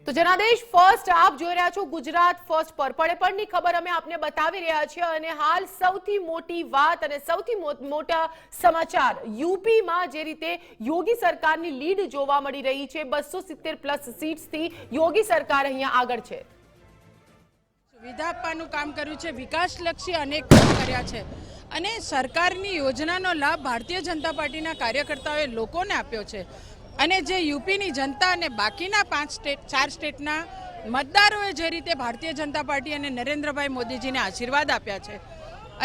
તો જનાદેશ ફર્સ્ટ આપ જોઈ રહ્યા છો ગુજરાત ફર્સ્ટ પર પડેપણની ખબર અમે આપને બતાવી રહ્યા છીએ અને હાલ સૌથી મોટી વાત અને સૌથી મોટા સમાચાર યુપીમાં જે રીતે યોગી સરકારની લીડ જોવા મળી રહી છે 270 પ્લસ સીટ્સથી યોગી સરકાર અહીંયા આગળ છે સુવિધા આપવાનું કામ કર્યું છે વિકાસલક્ષી અનેક કામ કર્યા છે અને સરકારની યોજનાનો લાભ ભારતીય જનતા પાર્ટીના કાર્યકર્તાઓએ લોકોને આપ્યો છે અને જે યુપીની જનતા અને બાકીના 4 સ્ટેટના મતદારોએ જે રીતે ભારતીય જનતા પાર્ટી અને નરેન્દ્રભાઈ મોદીજીને આશીર્વાદ આપ્યા છે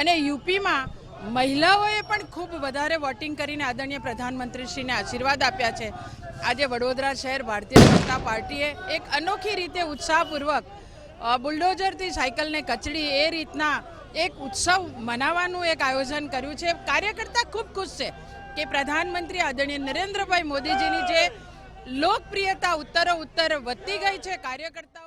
અને યુપીમાં મહિલાઓએ પણ ખૂબ વધારે વોટિંગ કરીને આદરણીય પ્રધાનમંત્રીશ્રીને આશીર્વાદ આપ્યા છે। આજે વડોદરા શહેર ભારતીય જનતા પાર્ટીએ એક અનોખી રીતે ઉત્સાહપૂર્વક બુલડોઝરથી સાયકલને કચડી એ રીતના એક ઉત્સવ મનાવવાનું એક આયોજન કર્યું છે। કાર્યકર્તા ખૂબ ખુશ છે કે પ્રધાનમંત્રી આદરણીય નરેન્દ્રભાઈ મોદીજીની જે લોકપ્રિયતા ઉત્તર વધતી ગઈ છે કાર્યકર્તાઓ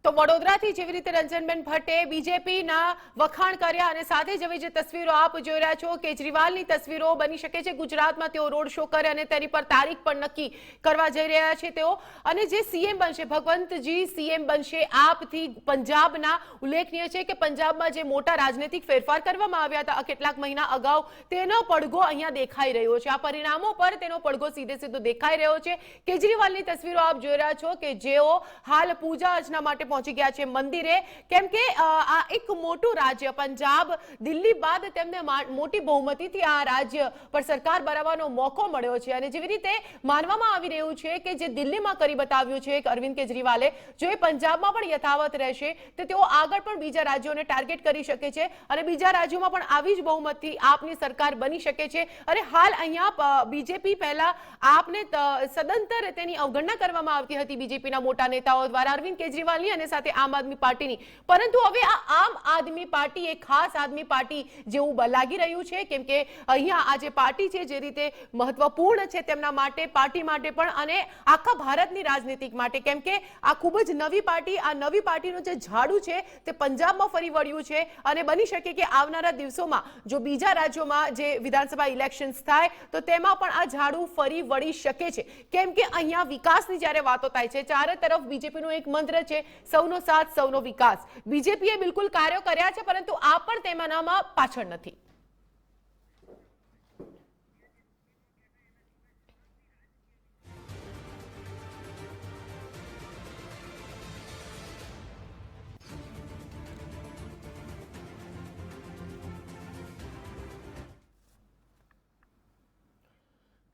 તો વડોદરાથી જેવી રીતે રંજનબેન ભટ્ટે બીજેપીના વખાણ કર્યા અને સાથે જ જે તસવીરો આપ જોઈ રહ્યા છો કેજરીવાલની તસવીરો બની શકે છે ગુજરાતમાં તેઓ રોડ શો કરે અને તેની પર તારીખ પણ નક્કી કરવા જઈ રહ્યા છે તેઓ અને જે સીએમ બનશે ભગવંતજી સીએમ બનશે આપથી પંજાબના ઉલ્લેખનીય છે કે પંજાબમાં જે મોટા રાજનૈતિક ફેરફાર કરવામાં આવ્યા હતા કેટલાક મહિના અગાઉ તેનો પડઘો અહીંયા દેખાઈ રહ્યો છે। આ પરિણામો પર તેનો પડઘો સીધો દેખાઈ રહ્યો છે। કેજરીવાલની તસવીરો આપ જોઈ રહ્યા છો કે જેઓ હાલ પૂજા અર્ચના માટે પહોંચી ગયા છે મંદિરે કેમ કે આ એક મોટું રાજ્ય પંજાબ દિલ્હી બાદ તેમને મોટી બહુમતીથી આ રાજ્ય પર સરકાર બનાવવાનો મોકો મળ્યો છે અને જેવી રીતે માનવામાં આવી રહ્યું છે કે જે દિલ્હીમાં કરી બતાવ્યું છે અરવિંદ કેજરીવાલે જો એ પંજાબમાં પણ યથાવત રહેશે તો તેઓ આગળ પણ બીજા રાજ્યોને ટાર્ગેટ કરી શકે છે અને બીજા રાજ્યોમાં પણ આવી જ બહુમતથી આપની સરકાર બની શકે છે અને હાલ અહીંયા બીજેપી પહેલા આપને સદંતર તેની અવગણના કરવામાં આવતી હતી બીજેપીના મોટા નેતાઓ દ્વારા અરવિંદ કેજરીવાલની અને સાથે આમ આદમી પાર્ટીની પરંતુ હવે આ આમ આદમી પાર્ટી એક ખાસ આદમી પાર્ટી જેવું લાગી રહ્યું છે કેમ કે અહીંયા આ જે પાર્ટી છે જે રીતે મહત્વપૂર્ણ છે તેમના માટે પાર્ટી માટે પણ અને આખા ભારતની રાજનીતિક માટે કેમ કે આ ખૂબ જ નવી પાર્ટી આ નવી પાર્ટીનું જે ઝાડુ છે તે પંજાબમાં ફરી વળ્યું છે અને બની શકે કે આવનારા દિવસોમાં જો બીજા રાજ્યોમાં જે વિધાનસભા ઇલેક્શન્સ થાય તો તેમાં પણ આ ઝાડુ ફરી વળી શકે છે કેમ કે અહીંયા વિકાસની જ્યારે વાતો થાય છે ચારે તરફ બીજેપીનું એક મંત્ર છે સૌનો સાથ સૌનો વિકાસ બીજેપીએ બિલકુલ કાર્યો કર્યા છે પરંતુ આ પણ તેમાંનામાં પાછળ નથી।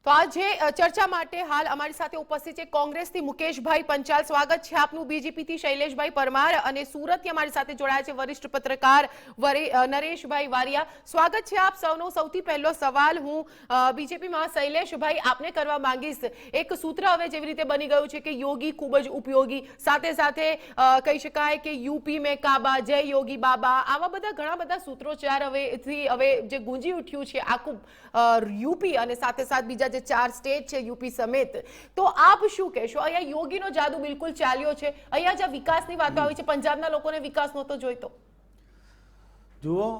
તો આજે ચર્ચા માટે હાલ અમારી સાથે ઉપસ્થિત છે કોંગ્રેસથી મુકેશભાઈ પંચાલ સ્વાગત છે આપનું બીજેપીથી શૈલેષભાઈ પરમાર અને સુરતથી અમારી સાથે જોડાયા છે વરિષ્ઠ પત્રકાર નરેશભાઈ વારિયા સ્વાગત છે આપ સૌનો। સૌથી પહેલો સવાલ હું બીજેપીમાં શૈલેષભાઈ આપને કરવા માંગીશ એક સૂત્ર હવે જેવી રીતે બની ગયું છે કે યોગી ખૂબ જ ઉપયોગી સાથે સાથે કહી શકાય કે યુપી મેં કાબા જય યોગી બાબા આવા બધા ઘણા બધા સૂત્રોચ્ચાર હવે જે ગુંજી ઉઠ્યું છે આખું યુપી અને સાથે સાથે બીજા જે 4 સ્ટેટ છે યુપી સમેત તો આપ શું કહેશો અહીંયા યોગીનો જાદુ બિલકુલ ચાલ્યો છે અહીંયા જે વિકાસની વાતો આવી છે પંજાબના લોકોને વિકાસ નહોતો જોઈતો જુઓ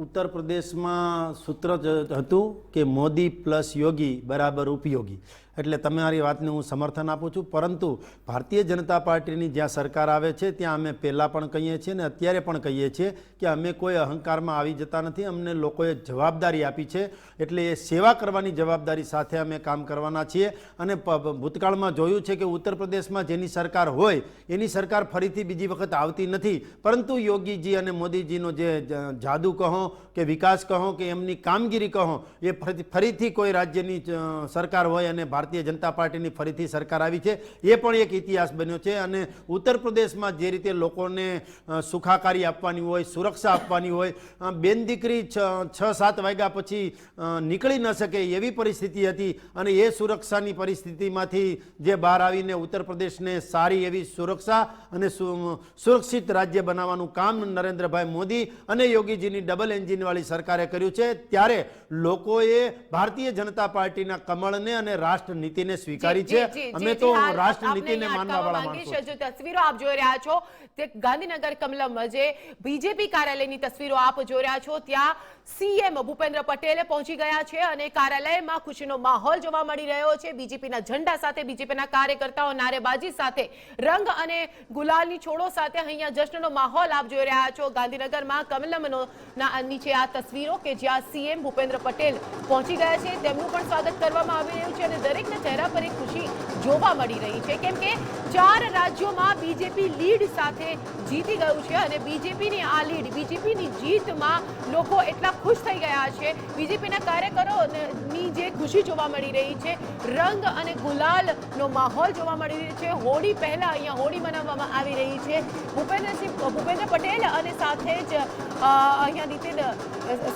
ઉત્તર પ્રદેશમાં સૂત્ર હતું કે મોદી પ્લસ યોગી બરાબર ઉપયોગી એટલે તમારી વાતને હું સમર્થન આપું છું પરંતુ ભારતીય જનતા પાર્ટીની જ્યાં સરકાર આવે છે ત્યાં અમે પહેલાં પણ કહીએ છીએ અને અત્યારે પણ કહીએ છીએ કે અમે કોઈ અહંકારમાં આવી જતા નથી અમને લોકોએ જવાબદારી આપી છે એટલે એ સેવા કરવાની જવાબદારી સાથે અમે કામ કરવાના છીએ અને ભૂતકાળમાં જોયું છે કે ઉત્તર પ્રદેશમાં જેની સરકાર હોય એની સરકાર ફરીથી બીજી વખત આવતી નથી પરંતુ યોગીજી અને મોદીજીનો જે જાદુ કહો કે વિકાસ કહો કે એમની કામગીરી કહો એ ફરીથી કોઈ રાજ્યની સરકાર હોય અને ભારતીય જનતા પાર્ટીની ફરીથી સરકાર આવી છે એ પણ એક ઇતિહાસ બન્યો છે અને ઉત્તર પ્રદેશમાં જે રીતે લોકોને સુખાકારી આપવાની હોય સુરક્ષા આપવાની હોય બેન દીકરી 6-7 વાગ્યા પછી નીકળી ન શકે એવી પરિસ્થિતિ હતી અને એ સુરક્ષાની પરિસ્થિતિમાંથી જે બહાર આવીને ઉત્તર પ્રદેશને સારી એવી સુરક્ષા અને સુરક્ષિત રાજ્ય બનાવવાનું કામ નરેન્દ્રભાઈ મોદી અને યોગીજીની ડબલ એન્જિનવાળી સરકારે કર્યું છે ત્યારે લોકોએ ભારતીય જનતા પાર્ટીના કમળને અને રાષ્ટ્ર નીતિને સ્વીકારી છે અમે તો રાષ્ટ્ર નીતિને માનવાવાળા માણસો જે તસવીરો આપ જોઈ રહ્યા છો તે ગાંધીનગર કમલમ જે બીજેપી કાર્યાલયની તસવીરો આપ જોઈ રહ્યા છો ત્યાં સીએમ ભૂપેન્દ્ર પટેલ પહોંચી ગયા છે અને કાર્યાલયમાં ખુશીનો માહોલ જોવા મળી રહ્યો છે। બીજેપીના ઝંડા સાથે, બીજેપીના કાર્યકર્તાઓ નારેબાજી સાથે, રંગ અને ગુલાલની છોડો સાથે અહીંયા જશ્નનો માહોલ આપ જોઈ રહ્યા છો। ગાંધીનગરમાં કમલમનો નીચે આ તસવીરો કે જ્યાં સીએમ ભૂપેન્દ્ર પટેલ પહોંચી ગયા છે, તેમનું પણ સ્વાગત કરવામાં આવી રહ્યું છે અને દરેકના ચહેરા પર એક ખુશી જોવા મળી રહી છે, કેમ કે 4 રાજ્યોમાં બીજેપી લીડ સાથે જીતી ગયું છે અને બીજેપીની આ લીડ, બીજેપીની જીતમાં લોકો એટલા ખુશ થઈ ગયા છે। બીજેપીના કાર્યકરોની જે ખુશી જોવા મળી રહી છે, રંગ અને ગુલાલનો માહોલ જોવા મળી રહ્યો છે। હોળી પહેલા અહીંયા હોળી મનાવવામાં આવી રહી છે। ભૂપેન્દ્ર પટેલ અને સાથે જ અહીંયા નીતિન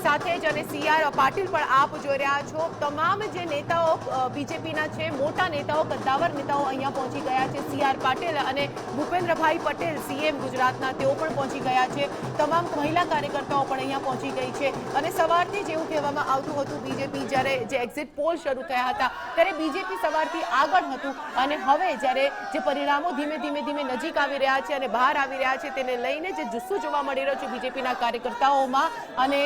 સાથે જ અને CR પાટીલ પણ આપ જોઈ રહ્યા છો। તમામ જે નેતાઓ બીજેપીના છે, મોટા નેતાઓ, કદ્દાવર નેતાઓ અહીંયા પહોંચી ગયા છે। CR પાટીલ અને ભૂપેન્દ્રભાઈ પટેલ સીએમ ગુજરાતના, તેઓ પણ પહોંચી ગયા છે। તમામ મહિલા કાર્યકર્તાઓ પણ અહીંયા પહોંચી ગઈ છે અને સવારથી જેવું કહેવામાં આવતું હતું, બીજેપી જ્યારે જે એક્ઝિટ પોલ શરૂ થયા હતા ત્યારે બીજેપી સવારથી આગળ હતું અને હવે જ્યારે જે પરિણામો ધીમે ધીમે નજીક આવી રહ્યા છે અને બહાર આવી રહ્યા છે, તેને લઈને જે જુસ્સો જોવા મળી રહ્યો છે બીજેપીના કાર્યકર્તાઓમાં અને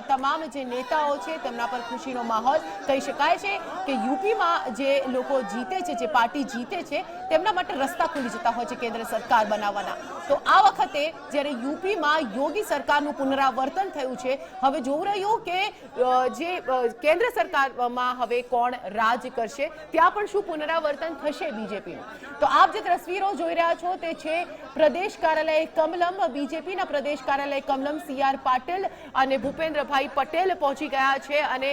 તમામ જે નેતાઓ છે તેમના પર ખુશીનો માહોલ કહી શકાય છે કે યુપીમાં જે લોકો જીતે છે, જે પાર્ટી જીતે છે, તેમના માટે રસ્તા ખુલી જતા હોય છે કેન્દ્ર સરકાર બનાવવાના। તો આ વખતે જ્યારે યુપીમાં યોગી સરકારનું પુનરાવર્તન થયું છે, હવે જોવું રહ્યું કે જે કેન્દ્ર સરકારમાં હવે કોણ રાજ કરશે, ત્યાં પણ શું પુનરાવર્તન થશે બીજેપીનું। તો આપ જે તસવીરો જોઈ રહ્યા છો તે છે પ્રદેશ કાર્યાલય કમલમ, બીજેપીના પ્રદેશ કાર્યાલય કમલમ। CR પાટીલ અને ભૂપેન્દ્રભાઈ પટેલ પહોંચી ગયા છે અને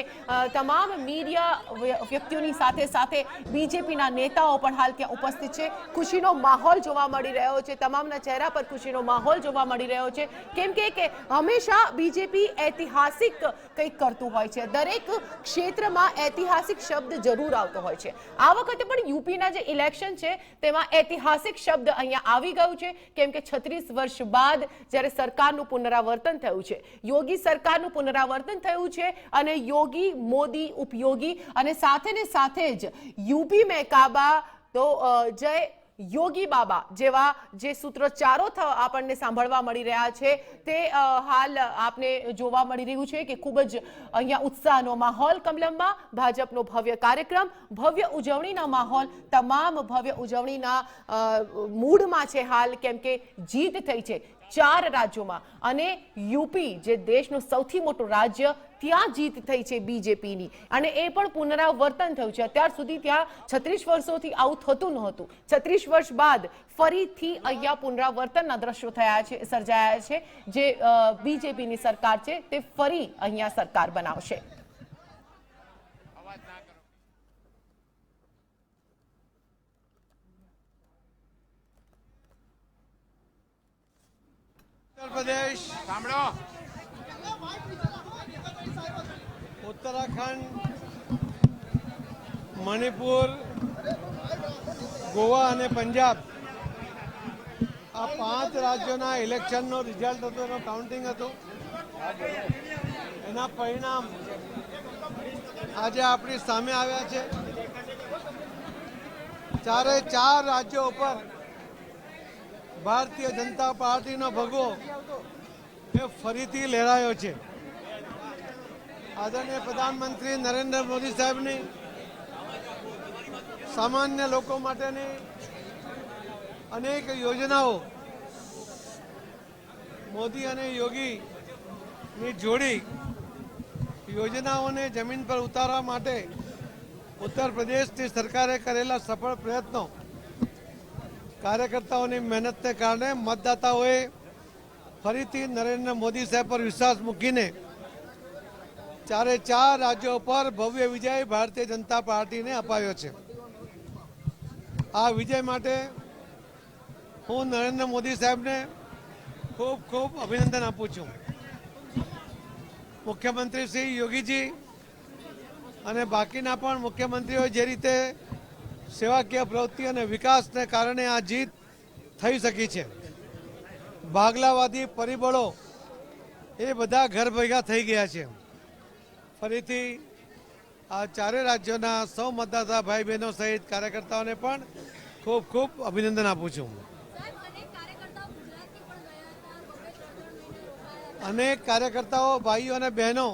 તમામ મીડિયા વ્યક્તિઓની સાથે સાથે બીજેપીના નેતાઓ પણ હાલ ત્યાં ઉપસ્થિત છે। ખુશીનો માહોલ જોવા મળી રહ્યો છે, તમામના ચહેરા પર ખુશીનો માહોલ જોવા મળી રહ્યો છે, કેમ કે હંમેશા બીજેપી ઐતિહાસિક કંઈક કરતું હોય છે, દરેક ક્ષેત્રમાં ઐતિહાસિક શબ્દ જરૂર આવતો હોય છે। આ વખતે પણ યુપીના જે ઇલેક્શન છે તેમાં ઐતિહાસિક શબ્દ અહીંયા આવી ગયું છે, કેમ કે 36 વર્ષ બાદ જ્યારે સરકારનું પુનરાવર્તન થયું છે, યોગી સરકારનું પુનરાવર્તન થયું છે અને યોગી, મોદી, ઉપયોગી અને સાથે જ યુપી મેં કાબા તો જય યોગી બાબા જેવા જે સૂત્રોચ્ચારો આપણને સાંભળવા મળી રહ્યા છે તે હાલ આપને જોવા મળી રહ્યું છે કે ખૂબ જ અહીંયા ઉત્સાહનો માહોલ કમલમમાં, ભાજપનો ભવ્ય કાર્યક્રમ, ભવ્ય ઉજવણીના માહોલ, તમામ ભવ્ય ઉજવણીના મૂડમાં છે હાલ, કેમ કે જીત થઈ છે 4 રાજ્યોમાં અને યુપી જે દેશનું સૌથી મોટું રાજ્ય, ત્યાં જીત થઈ છે બીજેપીની અને એ પણ પુનરાવર્તન થયું છે। અત્યાર સુધી ત્યાં 36 વર્ષોથી આવું થતું નહોતું, 36 વર્ષ બાદ ફરીથી અહીંયા પુનરાવર્તનના દ્રશ્યો થયા છે, સર્જાયા છે। જે બીજેપીની સરકાર છે તે ફરી અહીંયા સરકાર બનાવશે। उत्तर प्रदेश सामड़ो उत्तराखंड मणिपुर गोवा અને પંજાબ આ 5 રાજ્યોના ઇલેક્શનનો રિઝલ્ટ હતો, એનો કાઉન્ટિંગ હતું, એના પરિણામ આજે આપણી સામે આવ્યા છે। 4 રાજ્યો ઉપર ભારતીય જનતા પાર્ટીનો ભગવો એ ફરીથી લહેરાયો છે। આદરણીય પ્રધાનમંત્રી નરેન્દ્ર મોદી સાહેબની સામાન્ય લોકો માટેની અનેક યોજનાઓ, મોદી અને યોગીની જોડી યોજનાઓને જમીન પર ઉતારવા માટે ઉત્તર પ્રદેશની સરકારે કરેલા સફળ પ્રયત્નો, કાર્યકર્તાઓની મહેનતને કારણે મતદાતાઓએ ફરીથી નરેન્દ્ર મોદી સાહેબ પર વિશ્વાસ મૂકીને 4 રાજ્યો પર ભવ્ય વિજય ભારતીય જનતા પાર્ટીને અપાવ્યો છે। આ વિજય માટે હું નરેન્દ્ર મોદી સાહેબને ખૂબ ખૂબ અભિનંદન આપું છું। મુખ્યમંત્રી શ્રી યોગીજી અને બાકીના પણ મુખ્યમંત્રીઓ જે રીતે સેવાકીય પ્રવૃત્તિ અને વિકાસને કારણે આ જીત થઈ શકી છે, ભાગલાવાદી પરિબળો એ બધા ઘર ભેગા થઈ ગયા છે। ફરીથી આ 4 રાજ્યોના સૌ મતદાતા ભાઈ બહેનો સહિત કાર્યકર્તાઓને પણ ખૂબ ખૂબ અભિનંદન આપું છું। અનેક કાર્યકર્તાઓ ભાઈઓ અને બહેનો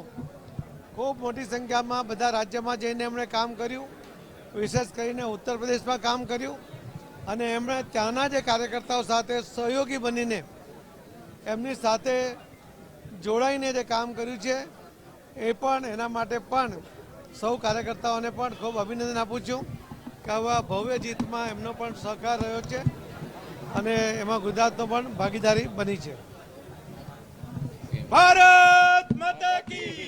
ખૂબ મોટી સંખ્યામાં બધા રાજ્યમાં જઈને એમણે કામ કર્યું, વિશેષ કરીને ઉત્તર પ્રદેશમાં કામ કર્યું અને એમણે ત્યાંના જે કાર્યકર્તાઓ સાથે સહયોગી બનીને એમની સાથે જોડાઈને જે કામ કર્યું છે એ પણ એના માટે પણ સૌ કાર્યકર્તાઓને પણ ખૂબ અભિનંદન આપું છું કે આવા ભવ્ય જીતમાં એમનો પણ સહકાર રહ્યો છે અને એમાં ગુજરાતનો પણ ભાગીદારી બની છે. ભારત માતા કી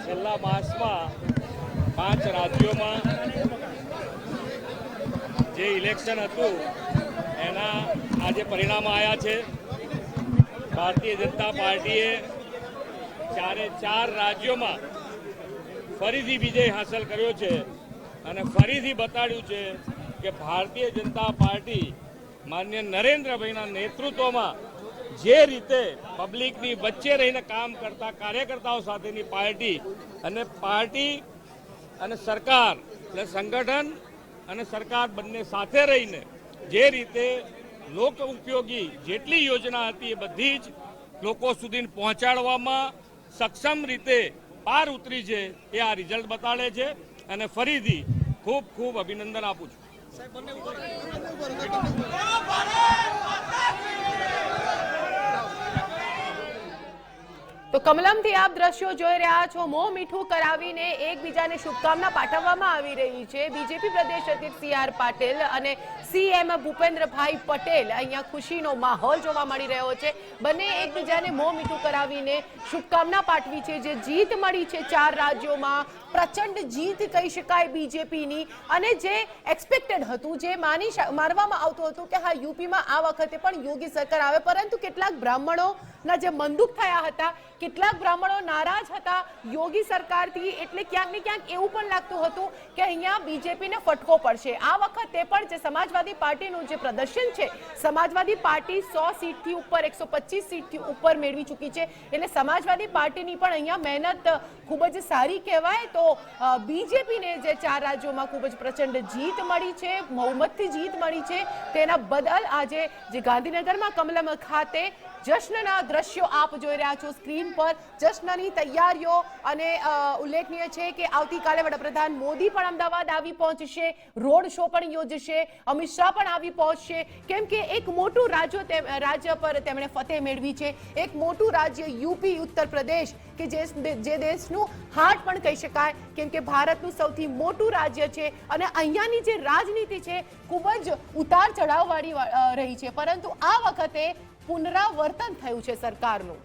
છેલ્લા માસમાં 5 રાજ્યોમાં જે ઇલેક્શન હતું એના આજે પરિણામ આવ્યા છે. ભારતીય જનતા પાર્ટીએ 4 રાજ્યોમાં ફરીથી વિજય હાંસલ કર્યો છે અને ફરીથી બતાડ્યું છે કે ભારતીય જનતા પાર્ટી માન્ય નરેન્દ્રભાઈના નેતૃત્વમાં જે રીતે પબ્લિકની વચ્ચે રહીને કામ કરતા કાર્યકર્તાઓ સાથેની પાર્ટી અને સરકાર એટલે સંગઠન અને સરકાર બંને સાથે રહીને જે રીતે લોક ઉપયોગી જેટલી યોજના હતી એ બધી જ લોકો સુધી પહોંચાડવામાં સક્ષમ રીતે પાર ઉતરી છે એ આ રિઝલ્ટ બતાડે છે અને ફરીથી ખૂબ ખૂબ અભિનંદન આપું છું. તો કમલમથી આપ દ્રશ્યો જોઈ રહ્યા છો. મોં મીઠું કરાવીને એકબીજાને શુભકામના પાઠવવામાં આવી રહી છે. બીજેપી પ્રદેશ અધ્યક્ષ CR પાટીલ અને CM ભૂપેન્દ્રભાઈ પટેલ અહીંયા ખુશીનો માહોલ જોવા મળી રહ્યો છે. બંને એકબીજાને મોં મીઠું કરાવીને શુભકામના પાઠવી છે. જે જીત મળી છે 4 રાજ્યોમાં, પ્રચંડ જીત કહી શકાય બીજેપીની, અને જે એક્સપેક્ટેડ હતું, જે માનવામાં આવતું હતું કે હા યુપીમાં આ વખતે પણ યોગી સરકાર આવે, પરંતુ કેટલાક બ્રાહ્મણોના જે મંદુક થયા હતા, કેટલાક બ્રાહ્મણો નારાજ હતા યોગી સરકારથી, એટલે ક્યાંક ને ક્યાંક એવું પણ લાગતું હતું કે અહીંયા બીજેપીને ફટકો પડશે. આ વખતે પણ જે સમાજવાદી પાર્ટીનું જે પ્રદર્શન છે, સમાજવાદી પાર્ટી 100 સીટથી ઉપર 125 સીટથી ઉપર મેળવી ચૂકી છે, એટલે સમાજવાદી પાર્ટીની પણ અહીંયા મહેનત ખૂબ જ સારી કહેવાય. તો બીજેપીને જે 4 રાજ્યોમાં ખૂબ જ પ્રચંડ જીત મળી છે, બહુમતથી જીત મળી છે, તેના બદલ આજે જે ગાંધીનગરમાં કમલમ ખાતે જશ્નના દ્રશ્યો આપ જોઈ રહ્યા છો સ્ક્રીન પર. જશ્નની તૈયારીઓ અને ઉલ્લેખનીય છે કે આવતીકાલે વડાપ્રધાન મોદી પણ અમદાવાદ આવી પહોંચશે, રોડ શો પણ યોજશે, અમિત શાહ પણ આવી પહોંચશે, કેમ કે એક મોટું રાજ્ય પર તેમણે ફતેહ મેળવી છે. એક મોટું રાજ્ય યુપી, ઉત્તર પ્રદેશ, કે જે દેશનું હાર્ટ પણ કહી શકાય, કેમ કે ભારતનું સૌથી મોટું રાજ્ય છે અને અહીંયાની જે રાજનીતિ છે ખૂબ જ ઉતાર ચઢાવવાળી રહી છે, પરંતુ આ વખતે પુનરાવર્તન થયું છે સરકારનું.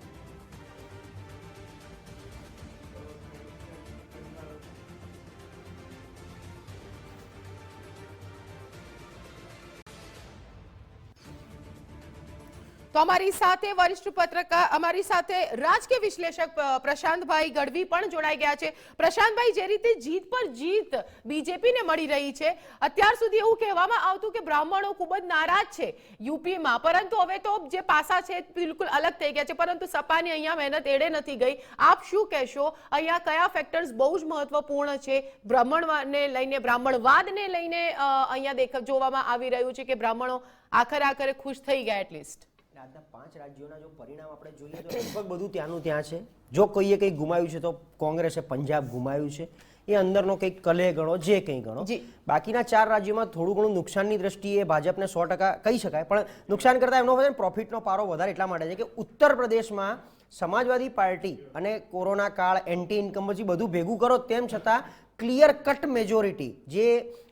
તો અમારી સાથે વરિષ્ઠ પત્રકાર, અમારી સાથે રાજકીય વિશ્લેષક પ્રશાંતભાઈ ગઢવી પણ જોડાઈ ગયા છે. પ્રશાંતભાઈ, જે રીતે જીત પર જીત બીજેપીને મળી રહી છે, અત્યાર સુધી એવું કહેવામાં આવતું કે બ્રાહ્મણો ખૂબ જ નારાજ છે યુપીમાં, પરંતુ હવે તો જે પાસા છે બિલકુલ અલગ થઈ ગયા છે, પરંતુ સપાની અહીંયા મહેનત એડે નથી ગઈ. આપ શું કહેશો, અહીંયા કયા ફેક્ટર્સ બહુ જ મહત્વપૂર્ણ છે? બ્રાહ્મણને લઈને, બ્રાહ્મણવાદને લઈને અહીંયા જોવામાં આવી રહ્યું છે કે બ્રાહ્મણો આખરે ખુશ થઈ ગયા એટલીસ્ટ. આજના 5 રાજ્યોના જો પરિણામ આપણે જોઈએ તો લગભગ બધું ત્યાંનું ત્યાં છે. જો કોઈએ કંઈ ગુમાવ્યું છે તો કોંગ્રેસે પંજાબ ગુમાવ્યું છે, એ અંદરનો કંઈક કલે ગણો, જે કંઈ ગણો. બાકીના 4 રાજ્યોમાં થોડું ઘણું નુકસાનની દ્રષ્ટિએ ભાજપને 100% કહી શકાય, પણ નુકસાન કરતાં એમનો પ્રોફિટનો પારો વધારે એટલા માટે છે કે ઉત્તર પ્રદેશમાં સમાજવાદી પાર્ટી અને કોરોના કાળ, એન્ટી ઇન્કમ્બન્સી બધું ભેગું કરો તેમ છતાં ક્લિયર કટ મેજોરિટી, જે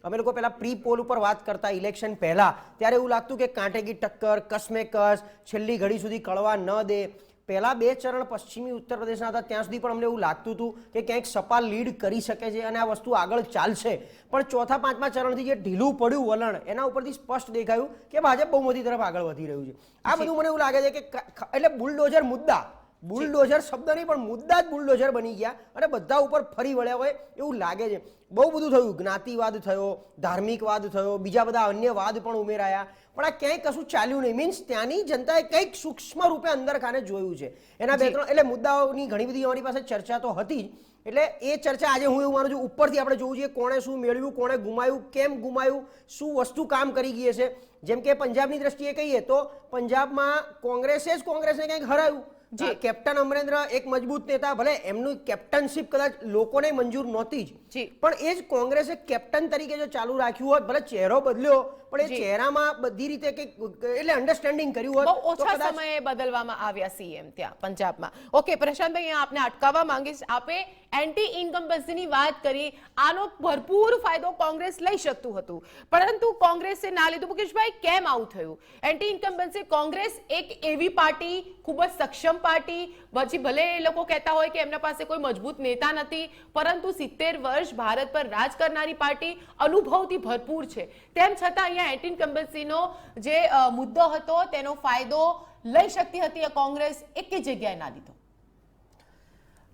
અમે લોકો પહેલાં પ્રી પોલ ઉપર વાત કરતા ઇલેક્શન પહેલાં, ત્યારે એવું લાગતું કે કાંટેકી ટક્કર, કસમેકસ, છેલ્લી ઘડી સુધી કળવા ન દે. પહેલાં 2 ચરણ પશ્ચિમી ઉત્તર પ્રદેશના હતા ત્યાં સુધી પણ અમને એવું લાગતું હતું કે ક્યાંક સપા લીડ કરી શકે છે અને આ વસ્તુ આગળ ચાલશે, પણ 4થા 5મા ચરણથી જે ઢીલું પડ્યું વલણ, એના ઉપરથી સ્પષ્ટ દેખાયું કે ભાજપ બહુમતી તરફ આગળ વધી રહ્યું છે. આ બધું મને એવું લાગે છે કે એટલે બુલડોઝર મુદ્દા બુલડોઝર શબ્દ નહીં પણ મુદ્દા જ બુલડોઝર બની ગયા અને બધા ઉપર ફરી વળ્યા હોય એવું લાગે છે. બહુ બધું થયું, જ્ઞાતિવાદ થયો, ધાર્મિકવાદ થયો, બીજા બધા અન્ય વાદ પણ ઉમેરાયા, પણ આ ક્યાંય કશું ચાલ્યું નહીં. મીન્સ ત્યાંની જનતાએ કંઈક સૂક્ષ્મ રૂપે અંદર ખાને જોયું છે. એના 2-3 એટલે મુદ્દાઓની ઘણી બધી અમારી પાસે ચર્ચા તો હતી જ. એટલે એ ચર્ચા આજે હું એવું માનું છું ઉપરથી આપણે જોવું જોઈએ કોણે શું મેળવ્યું, કોણે ગુમાયું, કેમ ગુમાયું, શું વસ્તુ કામ કરી ગઈ છે. જેમ કે પંજાબની દ્રષ્ટિએ કહીએ તો પંજાબમાં કોંગ્રેસને કંઈક હરાયું. કેપ્ટન અમરેન્દ્ર એક મજબૂત નેતા, ભલે એમનું કેપ્ટનશીપ કદાચ લોકોને મંજૂર નહોતી જ, પણ એ જ કોંગ્રેસે કેપ્ટન તરીકે જો ચાલુ રાખ્યું હોત, ભલે ચહેરો બદલ્યો પણ એ ચહેરામાં બધી રીતે એટલે અન્ડરસ્ટેન્ડિંગ કર્યું હોત. બહુ ઓછા સમયે બદલવામાં આવ્યા સીએમ ત્યાં પંજાબમાં. ઓકે પ્રશાંતભાઈ, આપને અટકાવવા માંગીશ. આપે એન્ટી ઇન્કમ્બન્સીની વાત કરી, આનો ભરપૂર ફાયદો કોંગ્રેસ લઈ શકતું હતું, પરંતુ કોંગ્રેસે ના લીધું. મુકેશભાઈ, કેમ આવું થયું? એન્ટી ઇન્કમ્બન્સી કોંગ્રેસ એક એવી પાર્ટી, ખૂબ જ સક્ષમ પાર્ટી, પછી ભલે એ લોકો કહેતા હોય કે એમના પાસે કોઈ મજબૂત નેતા નથી, પરંતુ 70 વર્ષ ભારત પર રાજ કરનારી પાર્ટી, અનુભવથી ભરપૂર છે, તેમ છતાં અહીંયા એન્ટી ઇન્કમ્બન્સીનો જે મુદ્દો હતો તેનો ફાયદો લઈ શકતી હતી કોંગ્રેસ, એક જગ્યાએ ના લીધો.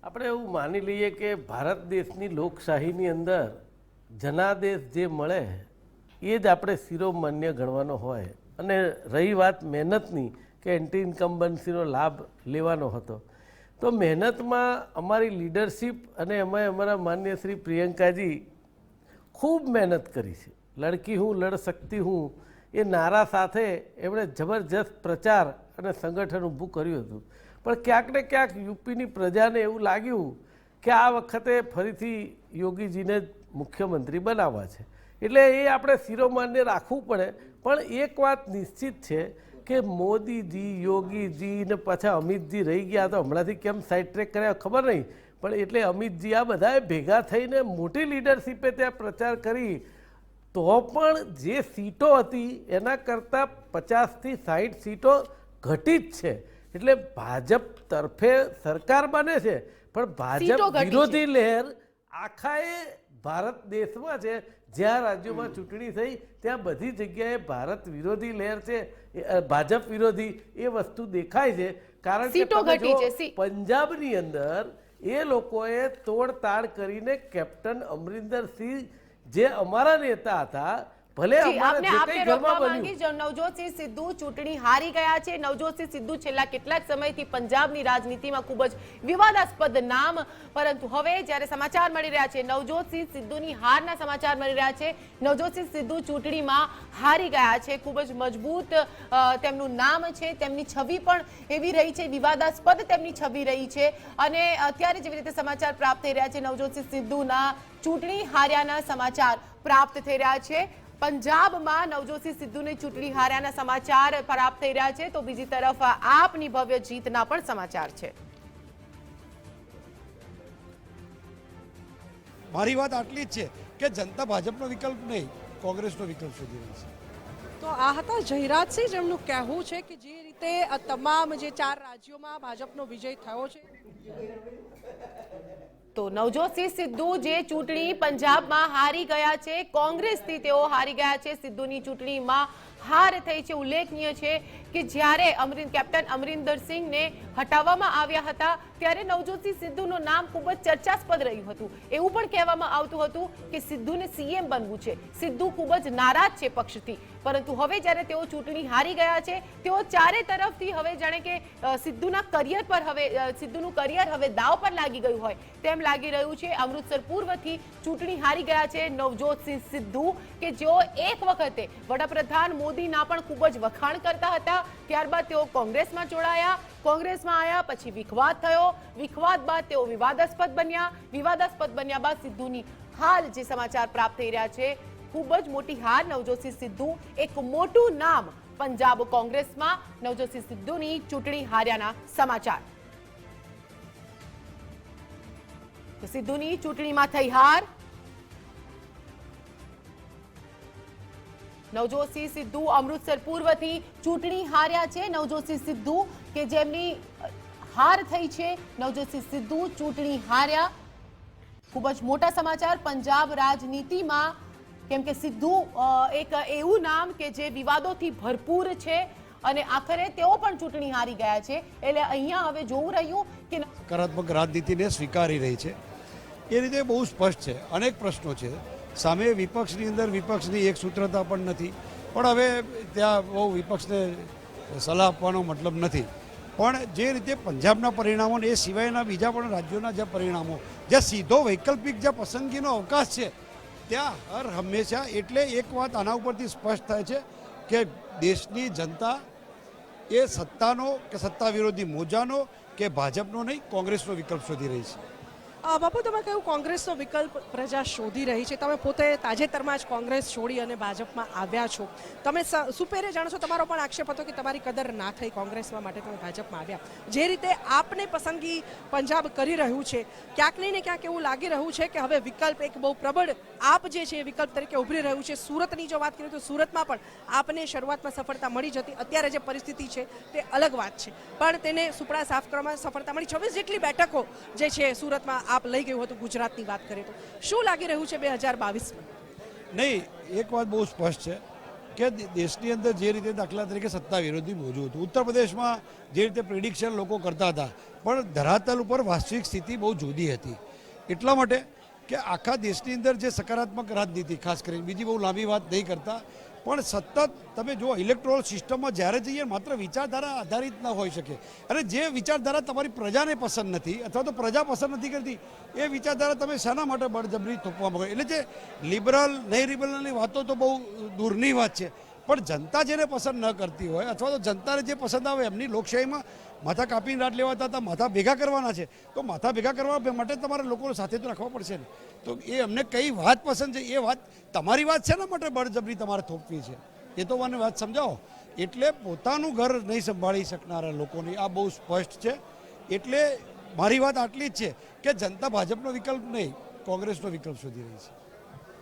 આપણે એવું માની લઈએ કે ભારત દેશની લોકશાહીની અંદર જનાદેશ જે મળે એ જ આપણે શિરોમાન્ય ગણવાનો હોય. અને રહી વાત મહેનતની કે એન્ટી ઇન્કમ્બન્સીનો લાભ લેવાનો હતો, તો મહેનતમાં અમારી લીડરશિપ અને અમે અમારા માન્ય શ્રી પ્રિયંકાજી ખૂબ મહેનત કરી છે. લડકી હું લડ શકતી હું એ નારા સાથે એમણે જબરજસ્ત પ્રચાર અને સંગઠન ઊભું કર્યું હતું. પણ ક્યાંક ને ક્યાંક યુપીની પ્રજાને એવું લાગ્યું કે આ વખતે ફરીથી યોગીજીને જ મુખ્યમંત્રી બનાવવા છે, એટલે એ આપણે શિરોમાન્ય રાખવું પડે. પણ એક વાત નિશ્ચિત છે કે મોદીજી, યોગીજી ને પાછા અમિતજી રહી ગયા, તો હમણાંથી કેમ સાઈડ ટ્રેક કર્યા ખબર નહીં, પણ એટલે અમિતજી આ બધાએ ભેગા થઈને મોટી લીડરશીપે ત્યાં પ્રચાર કરી, તો પણ જે સીટો હતી એના કરતાં 50થી 60 સીટો ઘટી જ છે. એટલે ભાજપ તરફે સરકાર બને છે, પણ ભાજપ વિરોધી લહેર આખાએ ભારત દેશમાં છે. જ્યાં રાજ્યોમાં ચૂંટણી થઈ ત્યાં બધી જગ્યાએ ભારત વિરોધી લહેર છે, ભાજપ વિરોધી એ વસ્તુ દેખાય છે. કારણ કે પંજાબની અંદર એ લોકોએ તોડતાડ કરીને કેપ્ટન અમરિંદરસિંહ જે અમારા નેતા હતા, ભલે નવજોતસિંહ સિદ્ધુ ચૂંટણી હારી ગયા છે. નવજોતસિંહ સિદ્ધુ છેલ્લા કેટલાક સમયથી પંજાબની રાજનીતિમાં ખૂબ જ વિવાદાસ્પદ નામ, પરંતુ હવે જ્યારે સમાચાર મળી રહ્યા છે, નવજોતસિંહ સિદ્ધુની હારના સમાચાર મળી રહ્યા છે. નવજોતસિંહ સિદ્ધુ ચૂંટણીમાં હારી ગયા છે, ખૂબ જ મજબૂત તેમનું નામ છે, તેમની છબી પણ એવી રહી છે, વિવાદાસ્પદ તેમની છબી રહી છે. અને અત્યારે જેવી રીતે સમાચાર પ્રાપ્ત થઈ રહ્યા છે, નવજોતસિંહ સિદ્ધુના ચૂંટણી હાર્યાના સમાચાર પ્રાપ્ત થઈ રહ્યા છે. પંજાબમાં નવજોતસિંહ સિદ્ધુની ચૂંટણી હાર્યાના સમાચાર પ્રાપ્ત થઈ રહ્યા છે, તો બીજી તરફ આપની ભવ્ય જીતના પણ સમાચાર છે. મારી વાત આટલી જ છે કે જનતા ભાજપનો વિકલ્પ નહીં, કોંગ્રેસનો વિકલ્પ શોધી રહી છે. તો આ હતા જયરાજસિંહ, જેમનું કહેવું છે કે જે રીતે તમામ જે 4 રાજ્યોમાં ભાજપનો વિજય થયો છે. તો નવજોતસિંહ સિદ્ધુ જે ચૂંટણી પંજાબમાં હારી ગયા છે, કોંગ્રેસથી તેઓ હારી ગયા છે. સિદ્ધુની ચૂંટણીમાં હાર થઈ છે. ઉલ્લેખનીય છે કે જ્યારે કેપ્ટન અમરિંદરસિંહને હટાવવામાં આવ્યા હતા ત્યારે નવજોતસિંહ સિદ્ધુનું નામ ખૂબ જ ચર્ચાસ્પદ રહ્યું હતું. એવું પણ કહેવામાં આવતું હતું કે સિદ્ધુને સીએમ બનવું છે. સિદ્ધુ ખૂબ જ નારાજ છે પક્ષથી, પરંતુ હવે જ્યારે તેઓ ચૂંટણી હારી ગયા છે, તેઓ ચારે તરફથી હવે જાણે કે સિદ્ધુના કરિયર પર સિદ્ધુનું કરિયર હવે દાવ પર લાગી ગયું હોય તેમ લાગી રહ્યું છે. અમૃતસર પૂર્વથી ચૂંટણી હારી ગયા છે નવજોતસિંહ સિદ્ધુ, કે જેઓ એક વખતે વડાપ્રધાન મોદીના પણ ખૂબ જ વખાણ કરતા હતા. ત્યારબાદ તેઓ કોંગ્રેસમાં જોડાયા, કોંગ્રેસમાં આવ્યા, પછી વિખવાદ થયો, વિખવાદ બાદ તેઓ વિવાદાસ્પદ બન્યા, વિવાદાસ્પદ બન્યા બાદ સિદ્ધુની હાલ જે સમાચાર પ્રાપ્ત થઈ રહ્યા છે, ખૂબ જ મોટી હાર. નવજોતસિંહ સિદ્ધુ એક મોટું નામ પંજાબ કોંગ્રેસમાં, નવજોતસિંહ સિદ્ધુની ચૂંટણી હાર્યાના સમાચાર. સિદ્ધુની ચૂંટણીમાં થઈ હાર. નવજોતસિંહ સિદ્ધુ અમૃતસર પૂર્વથી ચૂંટણી હાર્યા છે. નવજોતસિંહ સિદ્ધુ કે જેમની હાર થઈ છે, નવજોતસિંહ સિદ્ધુ ચૂંટણી હાર્યા. ખૂબ જ મોટા સમાચાર પંજાબ રાજનીતિમાં, કેમ કે સિદ્ધુ એક એવું નામ કે જે વિવાદોથી ભરપૂર છે અને આખરે તેઓ પણ ચૂંટણી હારી ગયા છે. એટલે અહીંયા હવે જોવું રહ્યું કે સકારાત્મક રાજનીતિને સ્વીકારી રહી છે એ રીતે બહુ સ્પષ્ટ છે. અનેક પ્રશ્નો છે સામે. વિપક્ષની અંદર વિપક્ષની એક સૂત્રતા પણ નથી, પણ હવે ત્યાં બહુ વિપક્ષને સલાહ આપવાનો મતલબ નથી. પણ જે રીતે પંજાબના પરિણામો એ સિવાયના બીજા પણ રાજ્યોના જે પરિણામો, જે સીધો વૈકલ્પિક જે પસંદગીનો અવકાશ છે, ત્યાં હર હંમેશા એટલે એક વાત આના ઉપરથી સ્પષ્ટ થાય છે કે દેશની જનતા એ સત્તાનો કે સત્તા વિરોધી મોજાનો કે ભાજપનો નહીં, કોંગ્રેસનો વિકલ્પ શોધી રહી છે. બાપુ, તમે કહ્યું કોંગ્રેસનો વિકલ્પ પ્રજા શોધી રહી છે. તમે પોતે તાજેતરમાં જ કોંગ્રેસ છોડી અને ભાજપમાં આવ્યા છો. તમે સુપેરે જાણો છો, તમારો પણ આક્ષેપ હતો કે તમારી કદર ના થઈ કોંગ્રેસમાં, માટે તમે ભાજપમાં આવ્યા. જે રીતે આપને પસંદગી પંજાબ કરી રહ્યું છે, ક્યાંક નહીં ને ક્યાંક એવું લાગી રહ્યું છે કે હવે વિકલ્પ એક બહુ પ્રબળ આપ જે છે વિકલ્પ તરીકે ઉભરી રહ્યું છે. સુરતની જો વાત કરીએ તો સુરતમાં પણ આપને શરૂઆતમાં સફળતા મળી જતી. અત્યારે જે પરિસ્થિતિ છે તે અલગ વાત છે, પણ તેને સુપડા સાફ કરવામાં સફળતા મળી. 26 જેટલી બેઠકો જે છે સુરતમાં આપ લઈ ગયું હતું. ગુજરાતની વાત કરીએ તો શું લાગી રહ્યું છે 2022માં? નહીં, એક વાત બહુ સ્પષ્ટ છે કે દેશની અંદર જે રીતે દાખલા તરીકે સત્તા વિરોધી મોજું હતું, ઉત્તર પ્રદેશમાં જે રીતે પ્રિડિક્શન લોકો કરતા હતા, પણ ધરાતલ ઉપર વાસ્તવિક સ્થિતિ બહુ જુદી હતી. એટલા માટે કે આખા દેશની અંદર જે સકારાત્મક રાજનીતિ, ખાસ કરીને બીજી બહુ લાંબી વાત નહીં કરતા, પણ સતત તમે જો ઇલેક્ટોરલ સિસ્ટમમાં જ્યારે જઈએ માત્ર વિચારધારા આધારિત ન હોઈ શકે. અને જે વિચારધારા તમારી પ્રજાને પસંદ નથી અથવા તો પ્રજા પસંદ નથી કરતી, એ વિચારધારા તમે શાના માટે બળજબરી થોપવા માંગો? એટલે જે લિબરલ નહીં લિબરલની વાતો તો બહુ દૂરની વાત છે, પણ જનતા જેને પસંદ ન કરતી હોય અથવા તો જનતાને જે પસંદ આવે, એમની લોકશાહીમાં માથા કાપીને રાટ લેવાતા હતા, માથા ભેગા કરવાના છે, તો માથા ભેગા કરવા માટે તમારે લોકોને સાથે તો રાખવા પડશે ને. તો એ અમને કઈ વાત પસંદ છે, એ વાત તમારી વાત છે ને માટે બળજબરી તમારે થોપવી છે, એ તો મને વાત સમજાવો. એટલે પોતાનું ઘર નહીં સંભાળી શકનારા લોકોની આ બહુ સ્પષ્ટ છે. એટલે મારી વાત આટલી જ છે કે જનતા ભાજપનો વિકલ્પ નહીં, કોંગ્રેસનો વિકલ્પ શોધી રહી છે.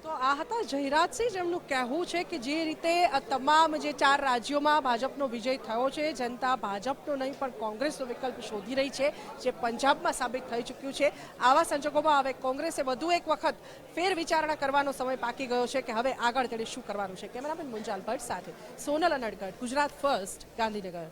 તો આ હતા જયરાજસિંહ, જેમનું કહેવું છે કે જે રીતે તમામ જે 4 રાજ્યોમાં ભાજપનો વિજય થયો છે, જનતા ભાજપનો નહીં પણ કોંગ્રેસનો વિકલ્પ શોધી રહી છે, જે પંજાબમાં સાબિત થઈ ચૂક્યું છે. આવા સંજોગોમાં હવે કોંગ્રેસે વધુ એક વખત ફેર વિચારણા કરવાનો સમય પાકી ગયો છે કે હવે આગળ તેણે શું કરવાનું છે. કેમેરામેન મુંજાલ ભટ્ટ સાથે સોનલ અનડગઢ, ગુજરાત ફર્સ્ટ, ગાંધીનગર.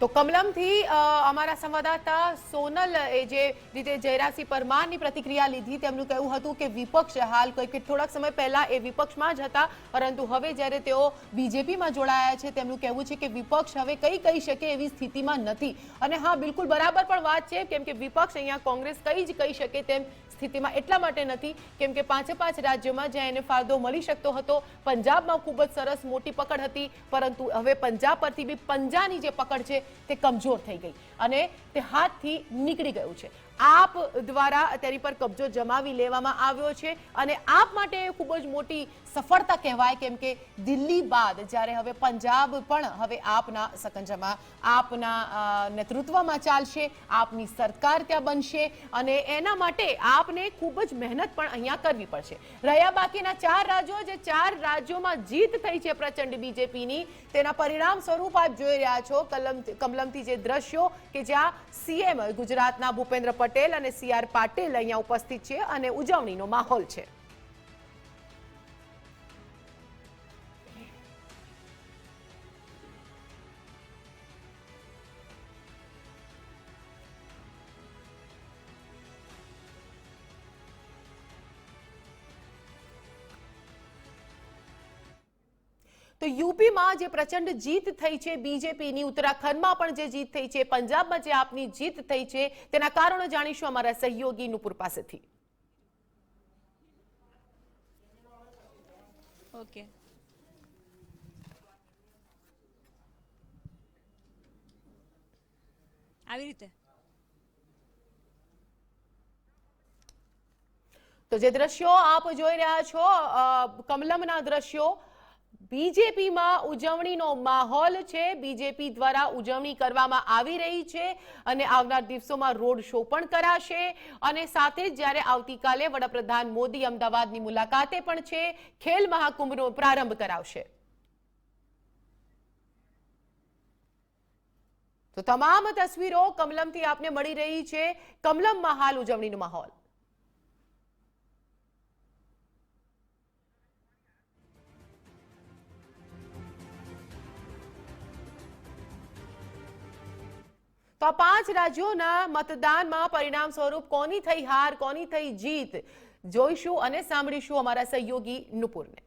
તો કમલમથી અમારા સંવાદદાતા સોનલ એ જે રીતે જયરાજસિંહ પરમારની પ્રતિક્રિયા લીધી, તેમનું કહેવું હતું કે વિપક્ષ હાલ કોઈ થોડાક સમય પહેલા એ વિપક્ષમાં જ હતા, પરંતુ હવે જ્યારે તેઓ બીજેપીમાં જોડાયા છે, તેમનું કહેવું છે કે વિપક્ષ હવે કઈ કહી શકે એવી સ્થિતિમાં નથી. અને હા, બિલકુલ બરાબર પણ વાત છે, કેમ કે વિપક્ષ અહીંયા કોંગ્રેસ કઈ જ કહી શકે તેમ સ્થિતિમાં એટલા માટે નથી કેમ કે 5 રાજ્યોમાં જ્યાં એને ફાયદો મળી શકતો હતો, પંજાબમાં ખૂબ જ સરસ મોટી પકડ હતી, પરંતુ હવે પંજાબ પરથી બી પંજાની જે પકડ છે તે કમજોર થઈ ગઈ અને તે હાથથી નીકળી ગયું છે. આપ દ્વારા તેની પર કબજો જમાવી લેવામાં આવ્યો છે અને આપ માટે ખૂબ જ મોટી સફળતા કહેવાય, કેમ કે દિલ્હી બાદ જ્યારે હવે પંજાબ પણ હવે આપના સકંજામાં, આપના નેતૃત્વમાં ચાલશે, આપની સરકાર ત્યાં બનશે અને એના માટે આપને ખૂબ જ મહેનત પણ અહીંયા કરવી પડશે. રહ્યા બાકીના 4 રાજ્યો, જે 4 રાજ્યોમાં જીત થઈ છે પ્રચંડ બીજેપીની, તેના પરિણામ સ્વરૂપ આપ જોઈ રહ્યા છો કમલમથી જે દ્રશ્યો કે જ્યાં સીએમ ગુજરાતના ભૂપેન્દ્ર પટેલ અને CR પાટીલ અહીંયા ઉપસ્થિત છે અને ઉજવણીનો માહોલ છે. તો યુપીમાં જે પ્રચંડ જીત થઈ છે બીજેપીની, ઉત્તરાખંડમાં પણ જે જીત થઈ છે, પંજાબમાં જે આપની જીત થઈ છે, તેના કારણો જાણીશું અમારા સહયોગી નુપુર પાસેથી. ઓકે, આવી રીતે તો જે દ્રશ્યો આપ જોઈ રહ્યા છો કમલમના દ્રશ્યો, બીજેપીમાં ઉજવણીનો માહોલ છે. બીજેપી દ્વારા ઉજવણી કરવામાં આવી રહી છે અને આવનાર દિવસોમાં રોડ શો પણ કરાશે અને સાથે જ જ્યારે આવતીકાલે વડાપ્રધાન મોદી અમદાવાદની મુલાકાતે પણ છે, ખેલ મહાકુંભનો પ્રારંભ કરાવશે. તો તમામ તસવીરો કમલમથી આપને મળી રહી છે. કમલમમાં હાલ ઉજવણીનો માહોલ. તો આ 5 રાજ્યોના મતદાનમાં પરિણામ સ્વરૂપ કોની થઈ હાર, કોની થઈ જીત, જોઈશું અને સાંભળીશું અમારા સહયોગી નુપુરને.